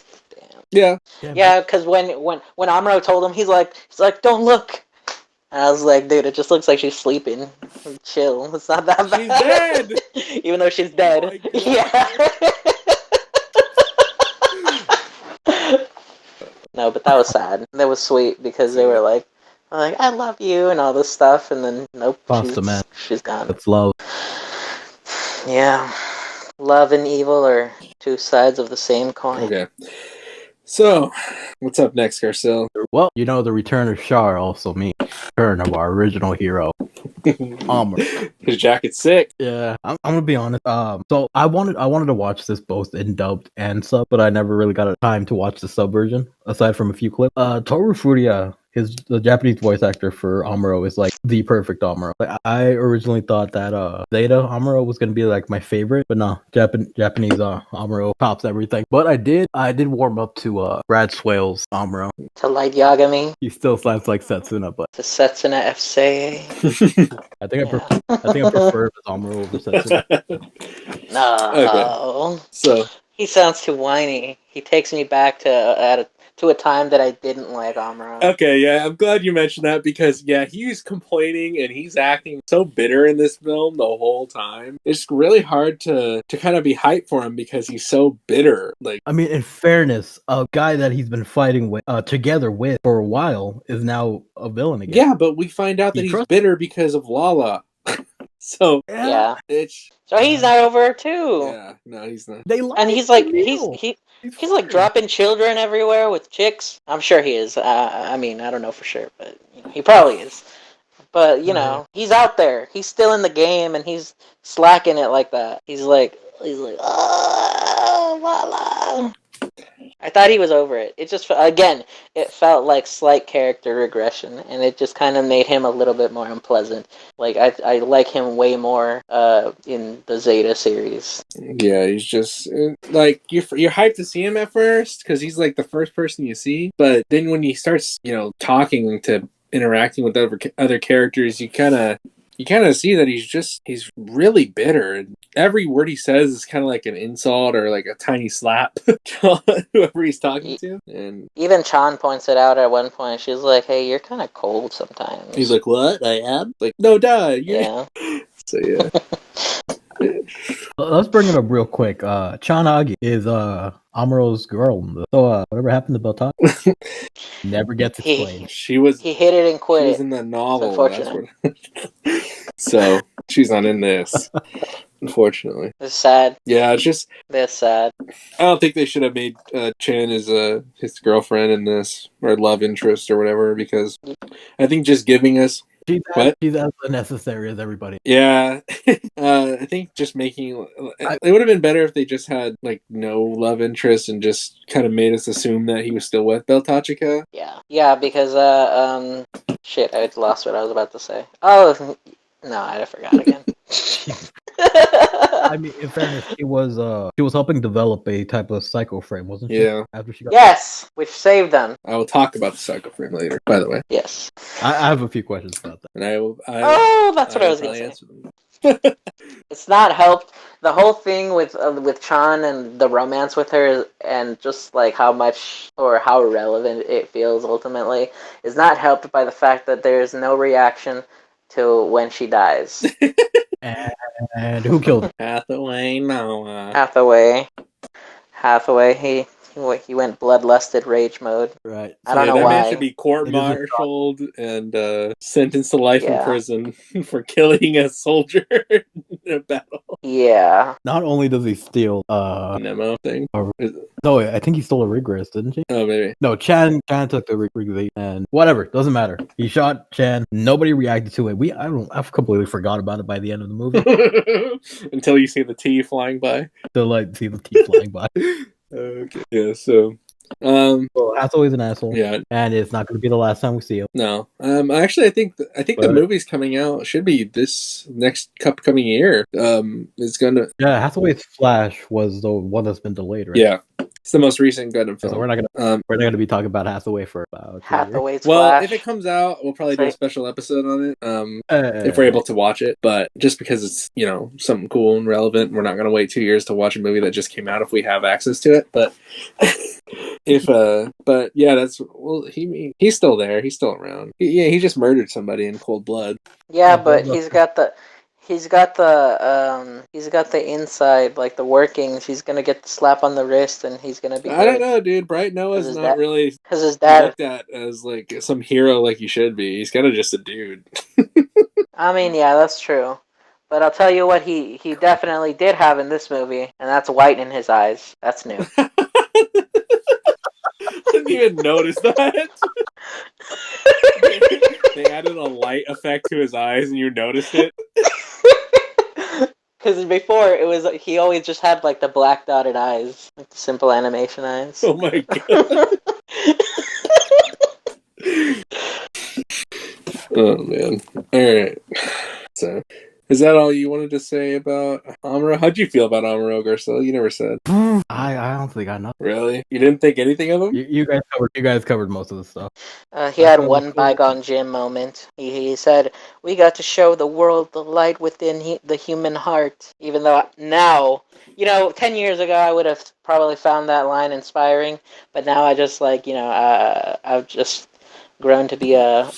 Damn. yeah. Yeah, because when Amuro told him, he's like, don't look. And I was like, dude, it just looks like she's sleeping. Chill. It's not that bad. She's dead. Even though she's dead. Oh my God. Yeah. No, but that was sad. That was sweet because they were like, I love you and all this stuff, and then nope, Pasta man. she's gone. That's love. Yeah. Love and evil are two sides of the same coin. Okay. So, what's up next, Garcelle? Well, you know, the return of Char also means the return of our original hero, Amuro. His jacket's sick. Yeah, I'm gonna be honest. So I wanted to watch this both in dubbed and sub, but I never really got a time to watch the sub version aside from a few clips. Toru Furuya, the Japanese voice actor for Amuro, is like the perfect Amuro. Like, I originally thought that Zeta Amuro was gonna be like my favorite, but no, Japanese Amuro tops everything. But I did warm up to Brad Swale's Amuro. To Light Yagami, He still sounds like Setsuna, but to Setsuna FC. I think I prefer his Amuro over Setsuna. No. Okay. So He sounds too whiny. He takes me back to a time that I didn't like Amuro. okay, yeah, I'm glad you mentioned that because yeah, he's complaining and he's acting so bitter in this film the whole time. It's really hard to kind of be hyped for him because he's so bitter. Like, I mean, in fairness, a guy that he's been fighting with, together with for a while, is now a villain again. yeah, but we find out that he's bitter because of Lala. So Yeah. it's So he's not over her too. yeah, no, he's not. And he's like he's like dropping children everywhere with chicks. I'm sure he is. I mean, I don't know for sure, but you know, he probably is. But you know, he's out there. He's still in the game, and he's slacking it like that. He's like, oh, Lala. I thought he was over it. It just again, it felt like slight character regression, and it just kind of made him a little bit more unpleasant. Like I like him way more in the Zeta series. Yeah, he's just like you're hyped to see him at first because he's like the first person you see, but then when he starts, talking to interacting with other characters, you kind of see that he's really bitter. And every word he says is kind of like an insult or like a tiny slap to whoever he's talking to. And even Chan points it out at one point. She's like, "Hey, you're kind of cold sometimes." he's like, "What? I am?" Like, "No, duh." Yeah. So yeah. Let's bring it up real quick. Chanagi is Amuro's girl. So whatever happened to Beltane never gets explained. He hit it and quit. She was in the novel. Unfortunate. So she's not in this. Unfortunately. It's sad. Yeah, it's just That's sad. I don't think they should have made Chan his girlfriend in this or love interest or whatever because I think just giving us What? She's as unnecessary as everybody. Yeah, I think just making it would have been better if they just had like no love interest and just kind of made us assume that he was still with Beltachika. Yeah, because shit, I lost what I was about to say. Oh, no, I forgot again. I mean, in fairness, she was helping develop a type of psycho frame, wasn't she? Yeah. After she got Yes, which saved them. I will talk about the psycho frame later, by the way, Yes. I have a few questions about that. and I will. Oh, that's what I will was gonna probably say. answer them. It's not helped. The whole thing with Chan and the romance with her, and just like how much or how relevant it feels ultimately, is not helped by the fact that there is no reaction to when she dies. And who killed her? Hathaway, no. Hathaway, he went bloodlusted rage mode. Right. I don't know that why. man should be court-martialed and sentenced to life in prison for killing a soldier in a battle. Yeah. Not only does he steal Nemo thing. No, I think he stole a Regress, didn't he? Oh, maybe. No, Chan took the Regress and whatever, doesn't matter. He shot Chan. Nobody reacted to it. I've completely forgot about it by the end of the movie. Until you see the T flying by. Till like see the T flying by. Okay. Yeah. So. Well, Hathaway's an asshole. Yeah, and it's not going to be the last time we see him. No. Actually, I think the movie's coming out should be this next upcoming year. It's gonna. Yeah, Hathaway's Flash was the one that's been delayed, right? Yeah, it's the most recent Gundam film. So we're not gonna be talking about Hathaway for about Hathaway's Flash. Flash. If it comes out, we'll probably do a special episode on it. If we're able to watch it, but just because it's something cool and relevant, we're not gonna wait 2 years to watch a movie that just came out if we have access to it. But but yeah, he's still there. He's still around. He just murdered somebody in cold blood. Yeah, but he's got the inside, like the workings. He's gonna get the slap on the wrist, and he's gonna be. I don't know, dude. Bright Noah's not really because his dad looked at as like some hero like he should be. He's kind of just a dude. I mean, yeah, that's true. But I'll tell you what he definitely did have in this movie, and that's white in his eyes. That's new. I didn't even notice that. They added a light effect to his eyes, and you noticed it. Because before it was he always just had like the black dotted eyes, like the simple animation eyes. Oh my god! Oh man! All right. So, is that all you wanted to say about Amuro? How'd you feel about Amuro, Garcelle? You never said. I don't think I know. Really? You didn't think anything of him? You guys covered most of the stuff. He had one bygone Jim moment. He said, "We got to show the world the light within the human heart." Even though now, 10 years ago, I would have probably found that line inspiring. But now I just I've just grown to be a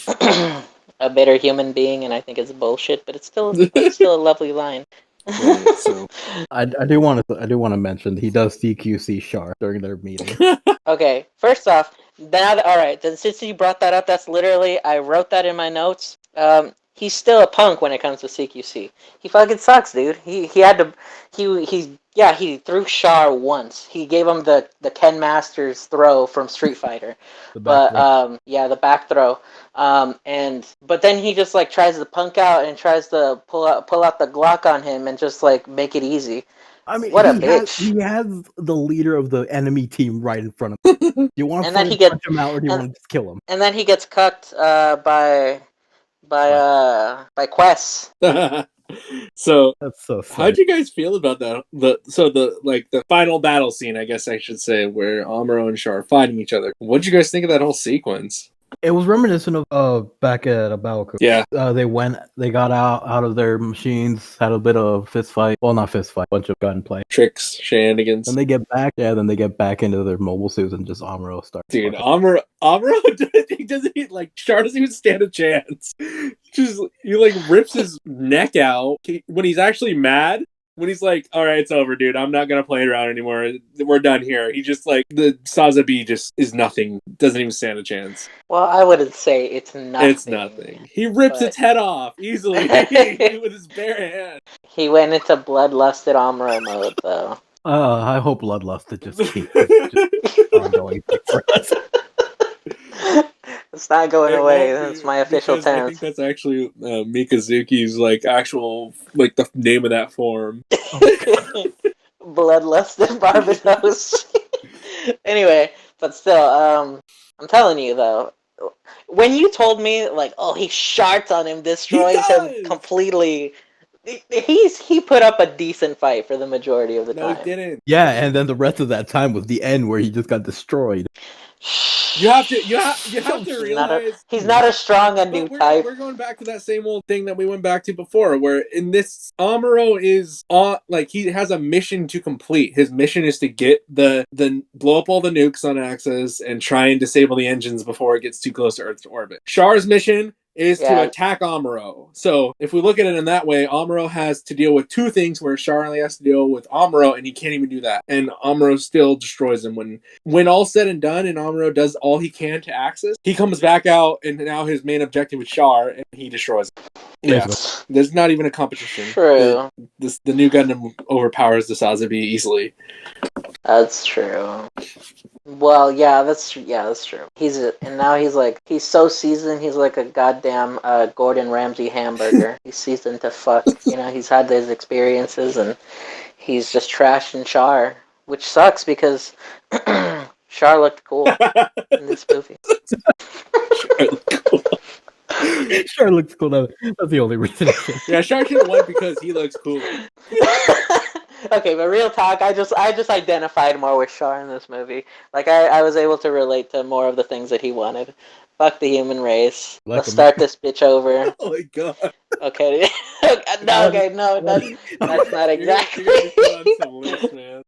a better human being, and I think it's bullshit. But it's still a lovely line. Right, so I do want to mention he does CQC Char during their meeting. Okay, first off, alright, then since you brought that up, that's literally, I wrote that in my notes. He's still a punk when it comes to CQC. He fucking sucks, dude. He threw Char once. He gave him the Ken Masters throw from Street Fighter. The back throw. But then he just like tries to punk out and tries to pull out the Glock on him and just like make it easy. I mean, what a bitch! He has the leader of the enemy team right in front of him. You want to punch him out, or do you want to just kill him? And then he gets cucked by Quest. So that's so sad. How'd you guys feel about that? The final battle scene, I guess I should say, where Amuro and Char are fighting each other. What'd you guys think of that whole sequence? It was reminiscent of back at Abalco. Yeah. They got out of their machines, had a bit of fist fight. Well, not fist fight, bunch of gunplay. Tricks, shenanigans. Then they get back into their mobile suits and just Amuro starts. Dude, Amuro Char doesn't even stand a chance. Just, he rips his neck out when he's actually mad. When he's like, all right, it's over, dude. I'm not going to play around anymore. We're done here. He just the Sazabi just is nothing. Doesn't even stand a chance. Well, I wouldn't say it's nothing. It's nothing. He rips its head off easily with his bare hand. He went into bloodlusted Amuro mode, though. I hope bloodlusted just keeps ongoing for us. It's not going It away. won't That's be my official because I think tense. that's actually Mikazuki's like actual like the name of that form. Bloodlust in Barbados. Anyway, but still, I'm telling you though, when you told me like, oh, he sharts on him, He destroys him does. completely, he put up a decent fight for the majority of the No, he time. didn't. Yeah, and then the rest of that time was the end where he just got destroyed. You have to realize. He's not a strong a new But type. we're going back to that same old thing that we went back to before, where in this Amuro is on like he has a mission to complete. His mission is to get the blow up all the nukes on Axis and try and disable the engines before it gets too close to Earth's orbit. Char's mission is to Yeah. attack Amuro. So if we look at it in that way, Amuro has to deal with two things where Char only has to deal with Amuro, and he can't even do that. And Amuro still destroys him when all's said and done, and Amuro does all he can to Axis. He comes back out, and now his main objective is Char, and he destroys him. Yeah, there's not even a competition. True. The new Gundam overpowers the Sazabi easily. That's true. Well, yeah, that's true. And now he's so seasoned. He's like a goddamn Gordon Ramsay hamburger. He's seasoned to fuck. You know, he's had those experiences, and he's just trashing Char, which sucks because Char looked cool in this movie. Char looks cool. That's the only reason. Yeah, Char should have won because he looks cool. Okay, but real talk, I just identified more with Char in this movie. Like I was able to relate to more of the things that he wanted. Fuck the human race. Like Let's start this bitch over. Oh my god. Okay. No, that's not exactly. You're put on some list, man.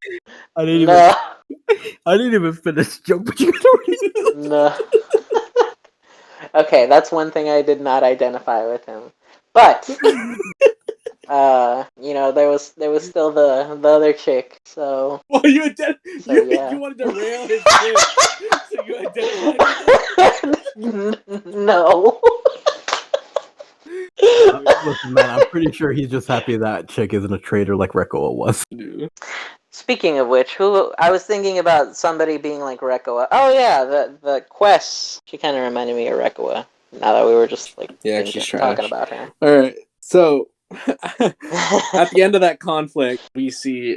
I didn't even finish the joke, but you already. No. Okay, that's one thing I did not identify with him. But you know, there was still the other chick, so Well, yeah. you wanted to rail his dick, so you identified with No. Listen, man, I'm pretty sure he's just happy that chick isn't a traitor like Rekoa was. him. Speaking of which, who I was thinking about somebody being like Rekoa. Oh yeah, the Quest. She kind of reminded me of Rekoa. Now that we were just like She's talking trash. about her. All right, so at the end of that conflict, we see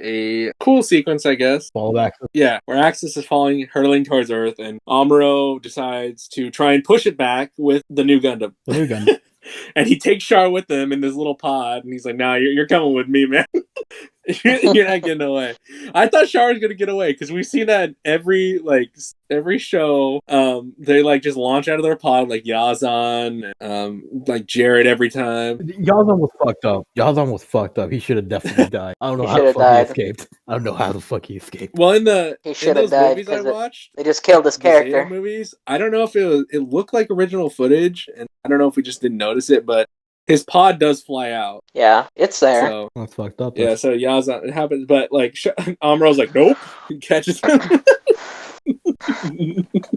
a cool sequence, I guess. Fall back. Yeah, where Axis is hurtling towards Earth, and Amuro decides to try and push it back with the new Gundam. The new gun. And he takes Char with him in this little pod, and he's like, "Nah, you're coming with me, man. You're not getting away." I thought Char was gonna get away because we see that in every show. They like just launch out of their pod, like Yazan, like Jared every time. Yazan was fucked up. He should have definitely died. I don't know He how the should have fuck he died. escaped. I don't know how the fuck he escaped. Well, in He should have those died movies I because watched, they just killed his the Zeta character. movies, I don't know if it looked like original footage, and I don't know if we just didn't notice it, but his pod does fly out. Yeah, it's there. So That's fucked up. yeah, so Yazan, it happens, but like Amuro's like, nope, he catches him.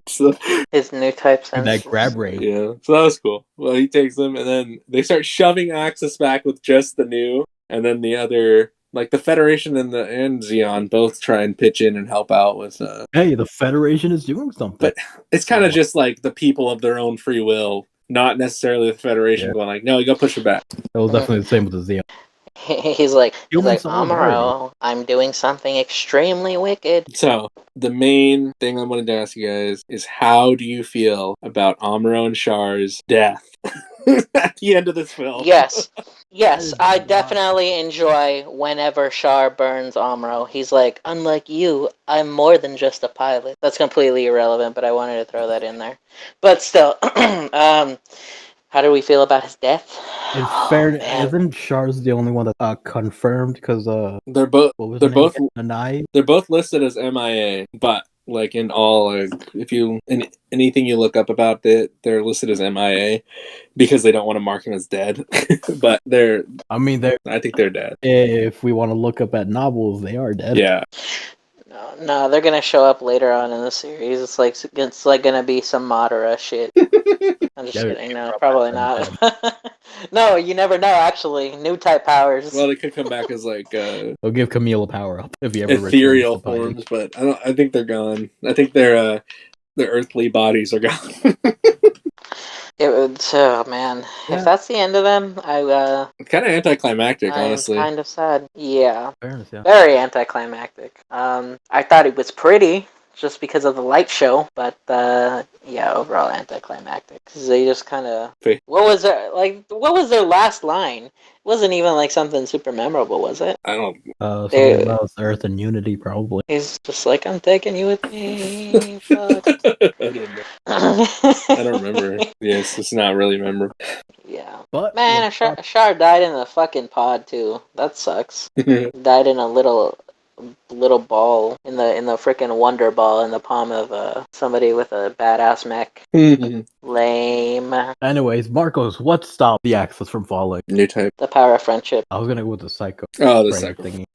So, His new type sense. That grab rate. yeah, so that was cool. Well, he takes them, and then they start shoving Axis back with just the new, and then the other, like the Federation and Xeon both try and pitch in and help out with. Hey, the Federation is doing something. But it's kind of just like the people of their own free will, not necessarily the Federation going like, no, you gotta push it back. It was definitely the same with the Xeon. He's like Human solidarity. Amuro, I'm doing something extremely wicked. So the main thing I wanted to ask you guys is, how do you feel about Amuro and Char's death at the end of this film? Yes, I definitely enjoy whenever Char burns Amuro. He's like, unlike you, I'm more than just a pilot. That's completely irrelevant, but I wanted to throw that in there. But still, how do we feel about his death? It's fair. Isn't Char's the only one that confirmed? Because they're both Nanai. they're both listed as MIA, but like in all, like if you in anything you look up about it, they're listed as MIA because they don't want to mark him as dead. But I think they're dead. If we want to look up at novels, they are dead. Yeah. No, they're gonna show up later on in the series. It's like gonna be some Madara shit. I'm just kidding. No, probably not. No, you never know. Actually, new type powers. Well, they could come back as like They'll give Camille a power up if he ever ethereal forms, but I think they're gone. I think their earthly bodies are gone. It would. Oh man, Yeah. if that's the end of them, Kind of anticlimactic, I am honestly. kind of sad. Yeah, Fairness, yeah. very anticlimactic. I thought it was pretty just because of the light show, but yeah, overall anticlimactic. 'Cause they just kind of. Wait. What was their like? What was their last line? It wasn't even like something super memorable, was it? I don't. Something They, about Earth and unity, probably. he's just like, I'm taking you with me. Fuck. I don't know. I don't remember. Yes, it's not really memorable. Yeah. But Man, Char died in a fucking pod too. That sucks. Died in a little ball in the freaking Wonder Ball in the palm of somebody with a badass mech. Lame. anyways, Marcos, what stopped the Axis from falling? New type. The power of friendship. I was gonna go with the Psycho Oh, the brain second. thingy.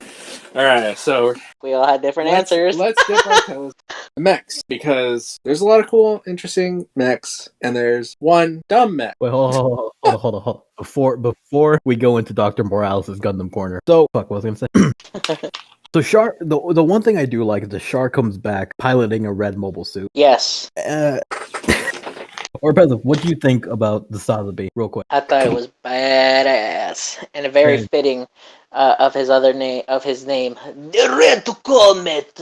All right, so We all had different answers. let's dip our toes in mechs, because there's a lot of cool, interesting mechs, and there's one dumb mech. Wait, hold on. Before we go into Dr. Morales' Gundam Corner. So, fuck, what was I gonna say? So Char, the one thing I do like is the Char comes back piloting a red mobile suit. Yes. Or better, what do you think about the Sazabi, real quick? I thought it was badass and very Man. fitting of his name, the Red Comet.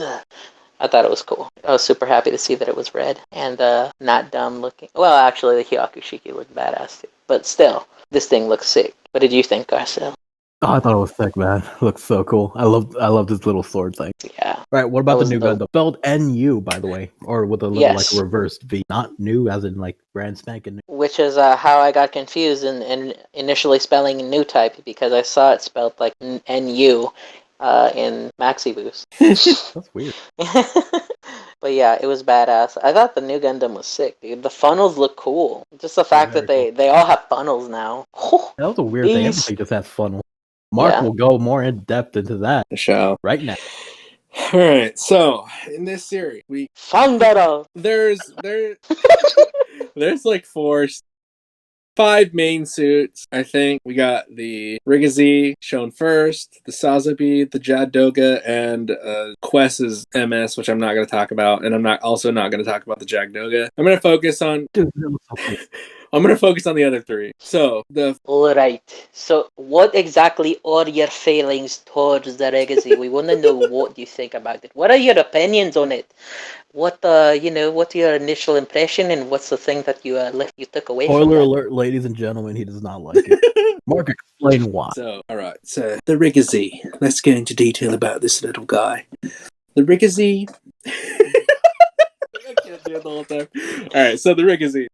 I thought it was cool. I was super happy to see that it was red and not dumb looking. Well, actually, the Hyakushiki looked badass too. But still, this thing looks sick. What did you think, Garcelle? Oh, I thought it was sick, man. It looks so cool. I love this little sword thing. Yeah. Right, what about That the new was Gundam? Spelled NU, by the way, or with a little Yes. like reversed V, not new as in like brand spanking new. Which is how I got confused in initially spelling new type because I saw it spelled like NU in Maxi Boost. That's weird. But yeah, it was badass. I thought the new Gundam was sick, dude. The funnels look cool. Just the fact that very they all have funnels now. That was a weird thing. Beast. Everything just has funnel. Mark Yeah. will go more in depth into that The show. right now. All right, so in this series, Thundero. there's like 5 main suits. I think we got the Rigazi shown first, the Sazabi, the Jagdoga, and Quest's MS, which I'm not going to talk about, and I'm not going to talk about the Jagdoga. I'm going to focus on Dude, that was so cool. I'm going to focus on the other 3. So Alright. So what exactly are your feelings towards the legacy? We want to know what you think about it. What are your opinions on it? What what's your initial impression and what's the thing that you took away from Spoiler that? alert, ladies and gentlemen, he does not like it. Mark, explain why. So, all right. So, the Rigazi. Let's go into detail about this little guy. The Rigazi. I can't do it the whole time. All right. So, the Rigazi.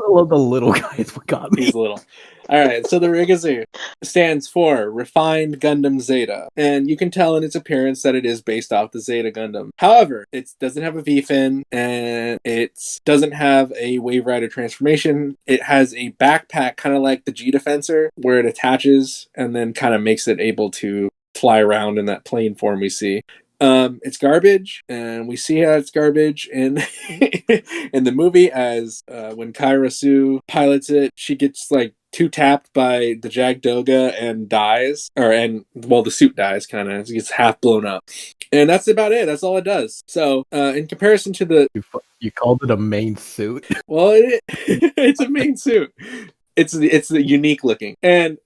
The little guy is what got me. He's little. All right. So, the Rigazi stands for Refined Gundam Zeta, and you can tell in its appearance that it is based off the Zeta Gundam. However, it doesn't have a V-fin, and it doesn't have a Wave Rider transformation. It has a backpack, kind of like the G Defensor, where it attaches and then kind of makes it able to fly around in that plane form we see. It's garbage, and we see how it's garbage in in the movie as when Kyra Sue pilots it, she gets like 2-tapped by the Jagdoga and dies, the suit dies, kind of. It gets half blown up, and that's about it. That's all it does. So, in comparison to the, You called it a main suit. well, it's a main suit. It's the unique looking, and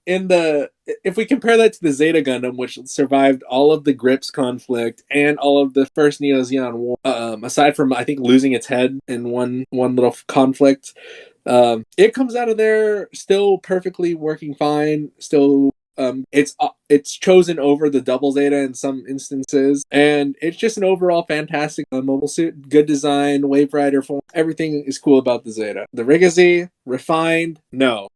if we compare that to the Zeta Gundam, which survived all of the Grips conflict and all of the first Neo Zeon war, aside from I think losing its head in one little conflict, it comes out of there still perfectly working fine. Still, it's chosen over the double Zeta in some instances, and it's just an overall fantastic mobile suit. Good design, Wave Rider form, everything is cool about the Zeta. The Rigazi, refined, no.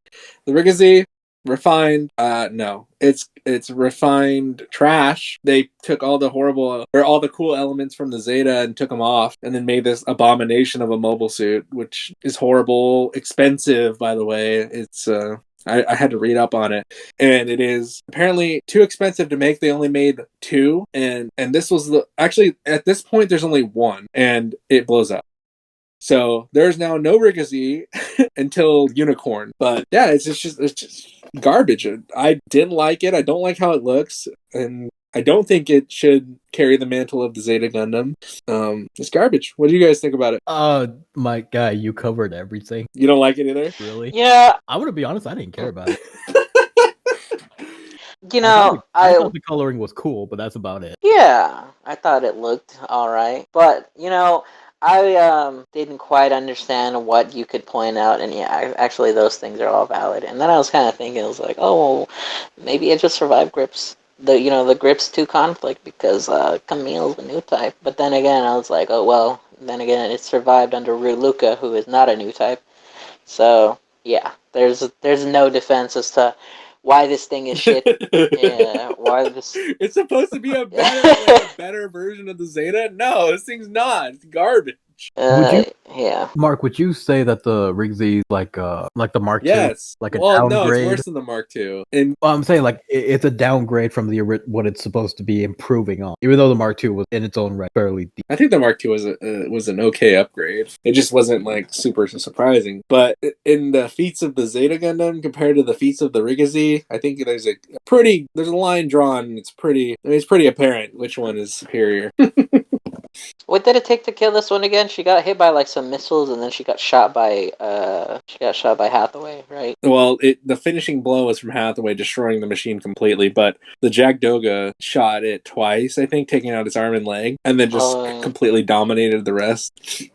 The Rigazi, refined, no. It's refined trash. They took all the cool elements from the Zeta and took them off, and then made this abomination of a mobile suit, which is horrible, expensive, by the way. It's I had to read up on it, and it is apparently too expensive to make. They only made 2, and this was actually at this point there's only 1, and it blows up. So there's now no Rigazi until Unicorn. But yeah, it's just garbage. I didn't like it. I don't like how it looks, and I don't think it should carry the mantle of the Zeta Gundam. It's garbage. What do you guys think about it? My guy, you covered everything. You don't like it either? Really? Yeah, I'm gonna be honest, I didn't care about it. you I thought, know, I thought the coloring was cool, but that's about it. yeah, I thought it looked all right, but I didn't quite understand what you could point out, and yeah, actually those things are all valid. And then I was kind of thinking, it was like, oh, well, maybe it just survived Grips. The Grips 2 conflict because Camille's a new type. But then again, I was like, oh well. Then again, it survived under Luca, who is not a new type. So yeah, there's no defense as to why this thing is shit. Yeah, why this? It's supposed to be a better version of the Zeta. No, this thing's not. It's garbage. Would you, Yeah. Mark? Would you say that the Riggsy like the Mark II, Yes. like a Well, downgrade? no, it's worse than the Mark II. And Well, I'm saying like it's a downgrade from the what it's supposed to be improving on, even though the Mark II was in its own right fairly deep. I think the Mark II was an okay upgrade. It just wasn't like super surprising. But in the feats of the Zeta Gundam compared to the feats of the Riggsy, I think there's a line drawn. It's pretty apparent which one is superior. What did it take to kill this one again? She got hit by like some missiles, and then she got shot by Hathaway, right? Well, the finishing blow was from Hathaway destroying the machine completely, but the Jagdoga shot it twice, I think, taking out its arm and leg, and then just completely dominated the rest.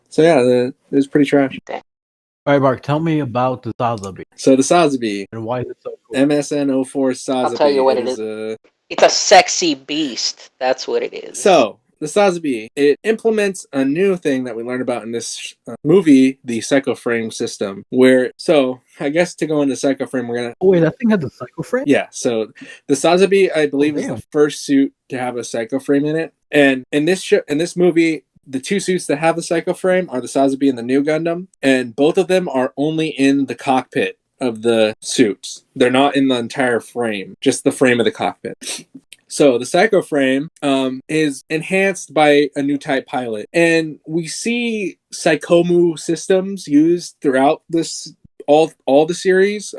So yeah, it was pretty trash. Dang. All right, Mark, tell me about the Sazabi. So the Sazabi, and why is it so cool? MSN04 Sazabi. I'll tell you what it is. It's a sexy beast. That's what it is. So the Sazabi, it implements a new thing that we learned about in this movie, the Psycho Frame system, so I guess to go into Psycho Frame, we're going to... Oh, wait, that thing had the Psycho Frame? Yeah, so the Sazabi, I believe, is the first suit to have a Psycho Frame in it. And in this movie, the two suits that have the Psycho Frame are the Sazabi and the New Gundam, and both of them are only in the cockpit of the suits. They're not in the entire frame, just the frame of the cockpit. So the Psycho Frame is enhanced by a new type pilot, and we see Psychomu systems used throughout this all the series.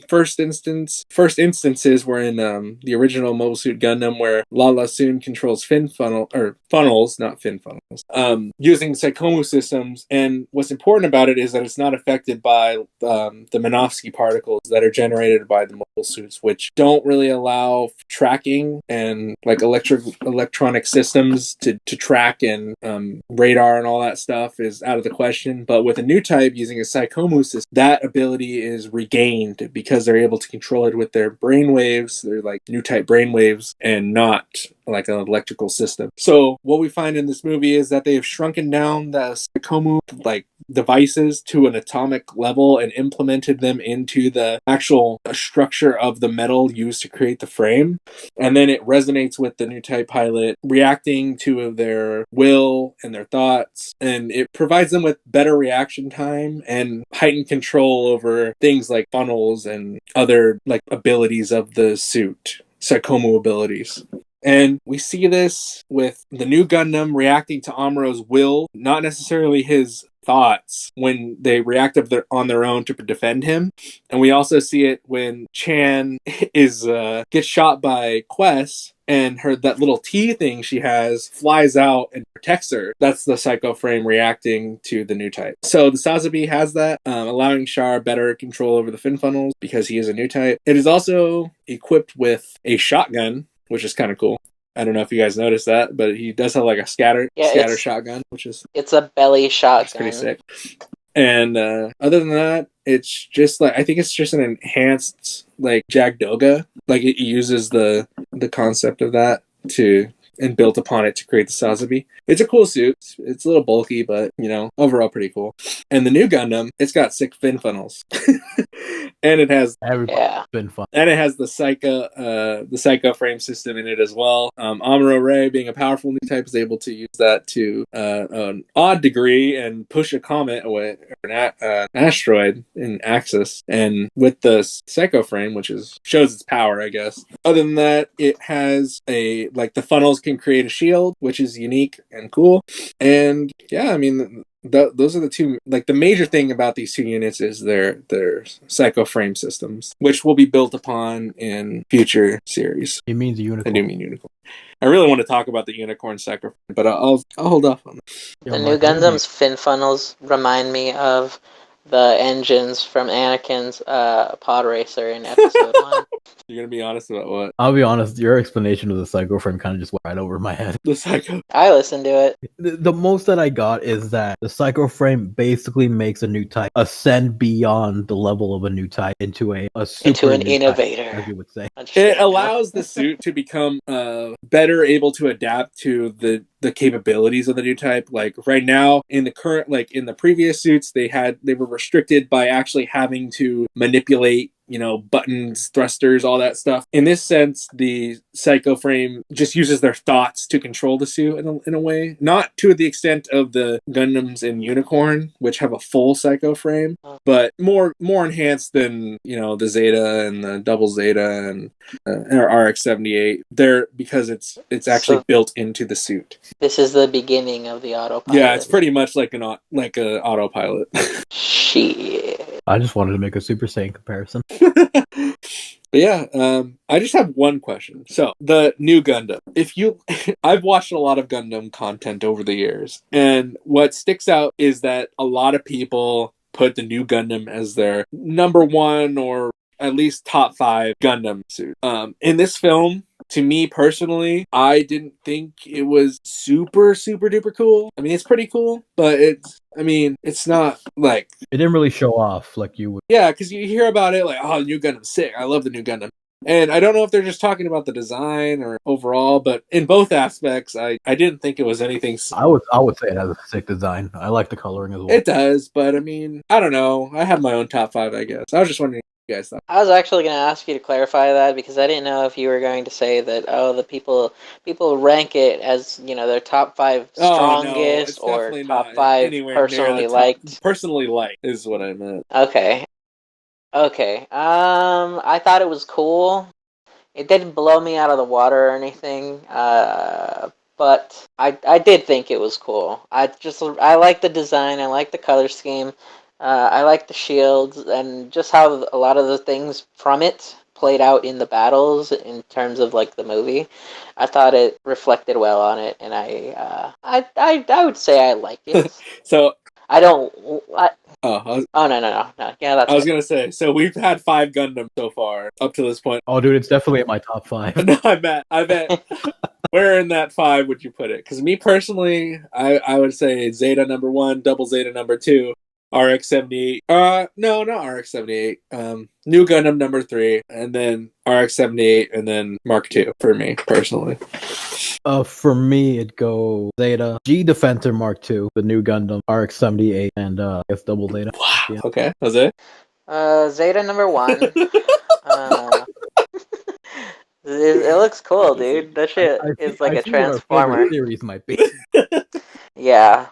First instances were in the original Mobile Suit Gundam, where Lala Soon controls funnels, not fin funnels, using Psychomu systems. And what's important about it is that it's not affected by the Minovsky particles that are generated by the mobile suits, which don't really allow tracking, and like electronic systems to track, and radar and all that stuff is out of the question. But with a new type using a Psychomu system, that ability is regained because they're able to control it with their brainwaves. They're like new type brainwaves and not like an electrical system. So what we find in this movie is that they have shrunken down the Psychomu like devices to an atomic level and implemented them into the actual structure of the metal used to create the frame. And then it resonates with the new type pilot, reacting to their will and their thoughts. And it provides them with better reaction time and heightened control over things like funnels and other like abilities of the suit, Psychomu abilities. And we see this with the new Gundam reacting to Amuro's will, not necessarily his thoughts, when they react on their own to defend him. And we also see it when Chan gets shot by Quest, and that little T thing she has flies out and protects her. That's the Psycho Frame reacting to the new type. So the Sazabi has that, allowing Char better control over the fin funnels because he is a new type. It is also equipped with a shotgun, which is kind of cool. I don't know if you guys noticed that, but he does have like a scatter shotgun, it's a belly shotgun. It's pretty sick. And other than that, it's just like, I think it's just an enhanced like Jagdoga. Like it uses the concept of that and built upon it to create the Sazabi. It's a cool suit. It's a little bulky, but overall pretty cool. And the new Gundam, it's got 6 fin funnels. And it has fin fun. And it has the Psycho Frame system in it as well. Amuro Ray, being a powerful new type, is able to use that to an odd degree and push a comet away, or an asteroid in Axis. And with the Psycho Frame, which shows its power, I guess. Other than that, it has the funnels can create a shield, which is unique and cool. And yeah, I mean, those are the two. Like the major thing about these two units is their psycho frame systems, which will be built upon in future series. It means I unicorn. do mean unicorn. I really want to talk about the unicorn psycho frame, but I'll hold off on it. The new Gundam's fin funnels remind me of the engines from Anakin's pod racer in episode 1. You're gonna be honest about what? I'll be honest, your explanation of the psycho frame kind of just went right over my head. The psycho. I listened to it. The most that I got is that the psycho frame basically makes a new type ascend beyond the level of a new type into a super Into an new type, innovator. as you would say. It allows the suit to become better able to adapt to the capabilities of the new type. Like right now in the current, like in the previous suits, they were restricted by actually having to manipulate, you know, buttons, thrusters, all that stuff. In this sense, the psycho frame just uses their thoughts to control the suit in a way. Not to the extent of the Gundams in Unicorn, which have a full psycho frame, but more enhanced than, you know, the Zeta and the Double Zeta and RX-78. They're because it's actually built into the suit. This is the beginning of the autopilot. Yeah, it's pretty much like an autopilot. Shit. I just wanted to make a Super Saiyan comparison. But yeah, I just have one question. So the new Gundam, I've watched a lot of Gundam content over the years, and what sticks out is that a lot of people put the new Gundam as their number one or at least top 5 Gundam suit. In this film, to me personally, I didn't think it was super, super duper cool. I mean, it's pretty cool, but it's not like... It didn't really show off like you would. Yeah, because you hear about it like, oh, the new Gundam's sick. I love the new Gundam. And I don't know if they're just talking about the design or overall, but in both aspects, I didn't think it was anything... I would say it has a sick design. I like the coloring as well. It does, but I mean, I don't know. I have my own top 5, I guess. I was just wondering what you guys thought. I was actually going to ask you to clarify that because I didn't know if you were going to say that, the people rank it as, you know, their top 5 strongest or top 5 personally liked. Personally liked is what I meant. Okay. I thought it was cool. It didn't blow me out of the water or anything. But I did think it was cool. I like the design. I like the color scheme. I like the shields and just how a lot of the things from it played out in the battles in terms of like the movie. I thought it reflected well on it, and I would say I liked it. So I don't. no. Yeah, that's. I was gonna say. So we've had 5 Gundam so far up to this point. Oh, dude, it's definitely in my top 5. No, I bet. Where in that 5 would you put it? Because me personally, I would say Zeta number 1, Double Zeta number 2, RX-78. No, not RX-78. New Gundam number 3, and then RX-78, and then Mark II for me personally. For me, it'd go Zeta, G Defender Mark II, the new Gundam, RX-78, and I guess Double Zeta. Wow. Yeah. Okay, that's it. Zeta number 1. It looks cool, dude. That shit is like a transformer. Series might be. Yeah.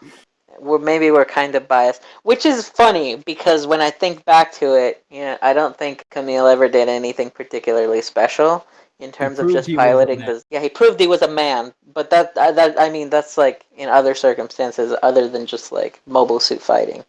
Maybe we're kind of biased, which is funny because when I think back to it, I don't think Camille ever did anything particularly special in terms of just piloting. He proved he was a man, but that's like in other circumstances other than just like mobile suit fighting.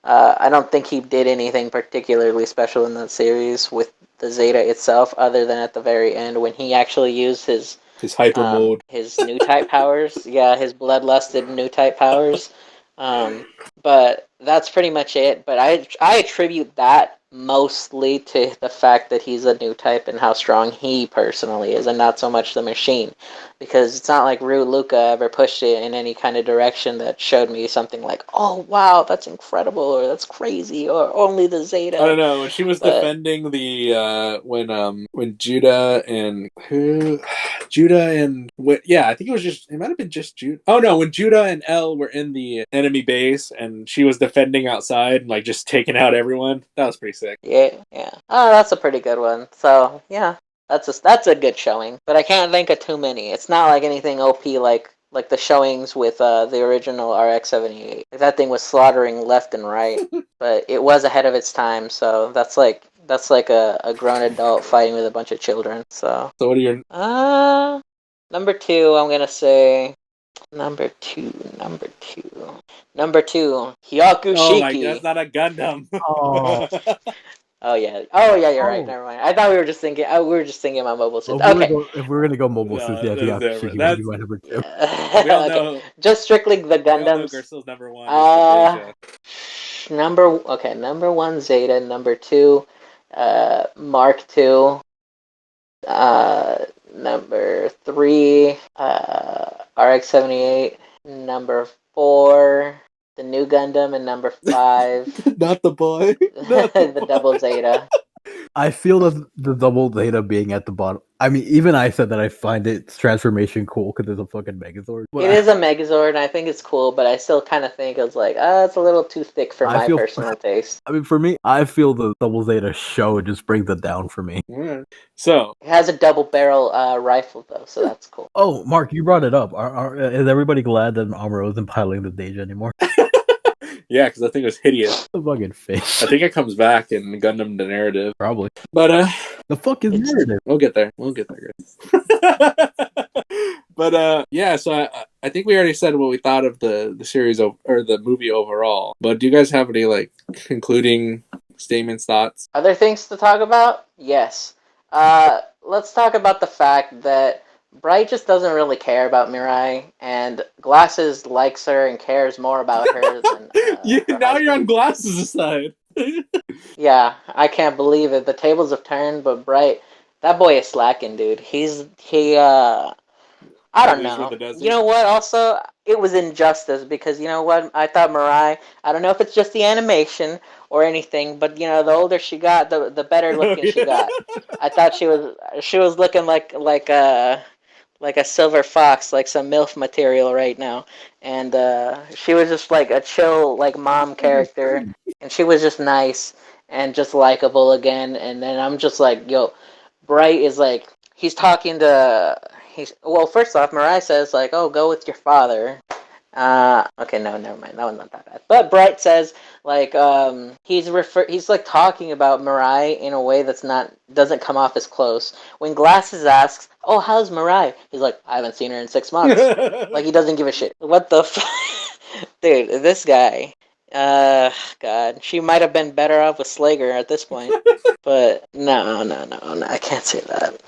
I don't think he did anything particularly special in that series with the Zeta itself, other than at the very end when he actually used his hyper mode, his new type powers. Yeah, his bloodlusted new type powers. But that's pretty much it. But I attribute that mostly to the fact that he's a new type and how strong he personally is, and not so much the machine. Because it's not like Rue Luca ever pushed it in any kind of direction that showed me something like, oh wow, that's incredible, or that's crazy, or only the Zeta. I don't know. When she was defending the when Judah and I think it might have been just Judah. Oh no, when Judah and Elle were in the enemy base and she was defending outside and like just taking out everyone. That was pretty sick. Yeah. Oh, that's a pretty good one. So yeah. That's a good showing, but I can't think of too many. It's not like anything OP like the showings with the original RX-78. That thing was slaughtering left and right, but it was ahead of its time. So that's like a grown adult fighting with a bunch of children. So what are your number 2? I'm gonna say Number two. Hyakushiki. Oh my god, that's not a Gundam. Oh. Oh yeah, you're right. Oh. Never mind. I thought we were just thinking. We were just thinking about mobile suits. Well, Okay. if we're gonna go mobile suits, yeah, that's Hyakushiki different. would be my number 2. We all Okay. know. Just strictly the We all know Gundams. Garcelle's number 1 is Deja. Number 1 Zeta. Number 2, Mark II. Number 3, RX-78. Number 4, the new Gundam, and number 5, Not the boy. Not the Double Zeta. I feel that the double Zeta being at the bottom. I mean, even I said that I find its transformation cool because it's a fucking Megazord. But It is a Megazord, and I think it's cool, but I still kind of think it's like, it's a little too thick for my personal taste. I mean, for me, I feel the double Zeta show just brings it down for me. Alright. So It has a double barrel rifle, though, so that's cool. Oh, Mark, you brought it up. Is everybody glad that Amuro isn't piloting the Deja anymore? yeah, because I think it was hideous. The fucking fish. I think it comes back in Gundam the Narrative. Probably. But The fuck is narrative? we'll get there. Guys. But yeah, so I think we already said what we thought of the series or the movie overall. But do you guys have any like concluding statements, thoughts? Other things to talk about? Yes. Let's talk about the fact that Bright just doesn't really care about Mirai, and Glasses likes her and cares more about her than. Now you're on Glasses' side. Yeah, I can't believe it. The tables have turned, but Bright, that boy is slacking, dude. I don't know. You know what? Also, it was injustice because you know what? I thought Mirai. I don't know if it's just the animation or anything, but you know, the older she got, the better looking she got. I thought she was looking like a silver fox, like some MILF material right now. And she was just like a chill, like mom character, and she was just nice and just likable again. And then I'm just like, yo, Bright is like he's talking to. Well, first off, Mirai says like, "Oh, go with your father." Okay, no, never mind. That one's not that bad. But Bright says like he's like talking about Mirai in a way doesn't come off as close. When Glasses asks, "Oh, how's Mirai?" He's like, "I haven't seen her in 6 months." Like he doesn't give a shit. What the dude? This guy. God, she might have been better off with Slager at this point. But no, I can't say that.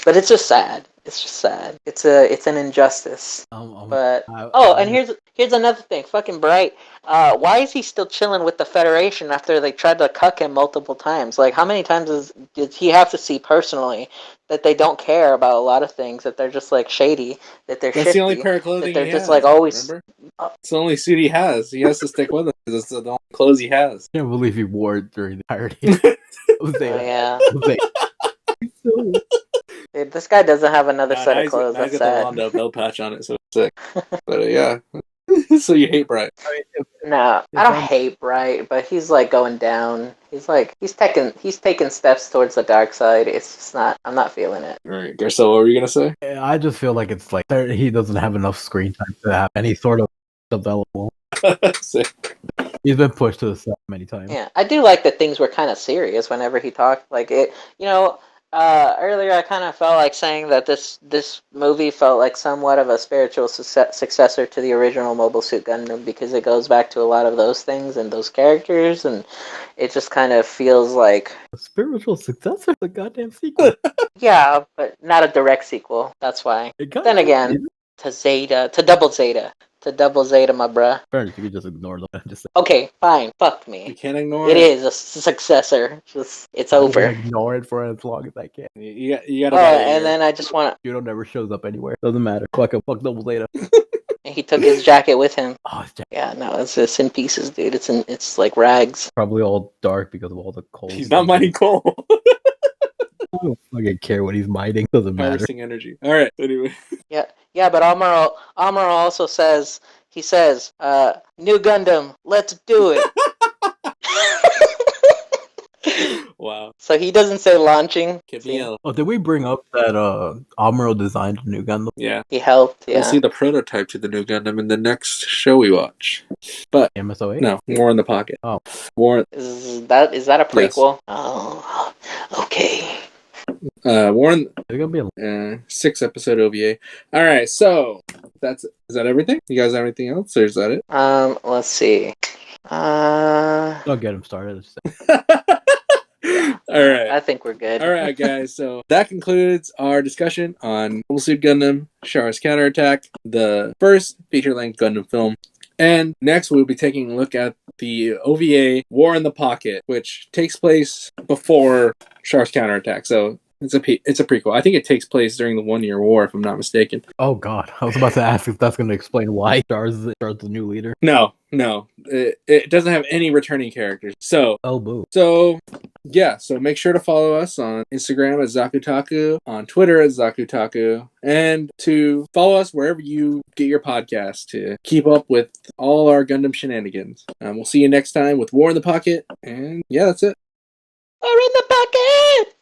But it's just sad. It's an injustice. But and here's another thing. Fucking Bright. Why is he still chilling with the Federation after they tried to cuck him multiple times? Like, how many times did he have to see personally that they don't care about a lot of things? That they're just like shady. That they're That's shifty, the only pair of clothing that they're he just has, like always. remember? It's the only suit he has. He has to stick with it because it's the only clothes he has. I can't believe he wore it during the entirety. Yeah. So, Dude, this guy doesn't have another set of clothes. That's got sad. the Rondo bell patch on it, so it's sick. But yeah. So you hate Bright? No, I don't hate Bright, but he's like going down. He's taking steps towards the dark side. It's just not. I'm not feeling it. All right, Garcelle, what were you gonna say? I just feel like it's like he doesn't have enough screen time to have any sort of development. Sick. He's been pushed to the side many times. Yeah, I do like that things were kind of serious whenever he talked. Like it, you know. Earlier, I kind of felt like saying that this movie felt like somewhat of a spiritual successor to the original Mobile Suit Gundam because it goes back to a lot of those things and those characters, and it just kind of feels like a spiritual successor, the goddamn sequel. Yeah, but not a direct sequel. That's why. Then again, to Double Zeta, my bruh. Fair, you could just ignore them. Just say, okay, fine. Fuck me. You can't ignore it. It is a successor. It's over. Ignore it for as long as I can. You gotta. And then I just want. Judo never shows up anywhere. Doesn't matter. Fuck Double Zeta. And he took his jacket with him. Oh, his jacket. Yeah, no, it's in pieces, dude. It's like rags. Probably all dark because of all the coal. He's not mining coal. I don't fucking care what he's mining. Doesn't matter. Harvesting energy. All right. Anyway. Yeah, but Amuro also says new Gundam, let's do it. Wow. So he doesn't say launching. Oh, did we bring up that Amuro designed a new Gundam? Yeah. He helped. Yeah. We'll see the prototype to the new Gundam in the next show we watch. But MSO8? No, War in the Pocket. Oh. War. Is that a prequel? Yes. Oh, okay. Warren, It's gonna be a 6-episode OVA. All right, so is that everything? You guys have anything else, or is that it? Let's see. Don't get him started. All right. I think we're good. All right, guys. So that concludes our discussion on Mobile Suit Gundam: Char's Counterattack, the first feature-length Gundam film. And next, we'll be taking a look at the OVA War in the Pocket, which takes place before Char's Counterattack. So it's a prequel. I think it takes place during the 1-year war, if I'm not mistaken. Oh God, I was about to ask if that's going to explain why Char's the new leader. No, it doesn't have any returning characters. So Oh boo. So make sure to follow us on Instagram at Zaku Talku, on Twitter at Zaku Talku, and to follow us wherever you get your podcast to keep up with all our Gundam shenanigans. We'll see you next time with War in the Pocket, and yeah, that's it. We're in the pocket!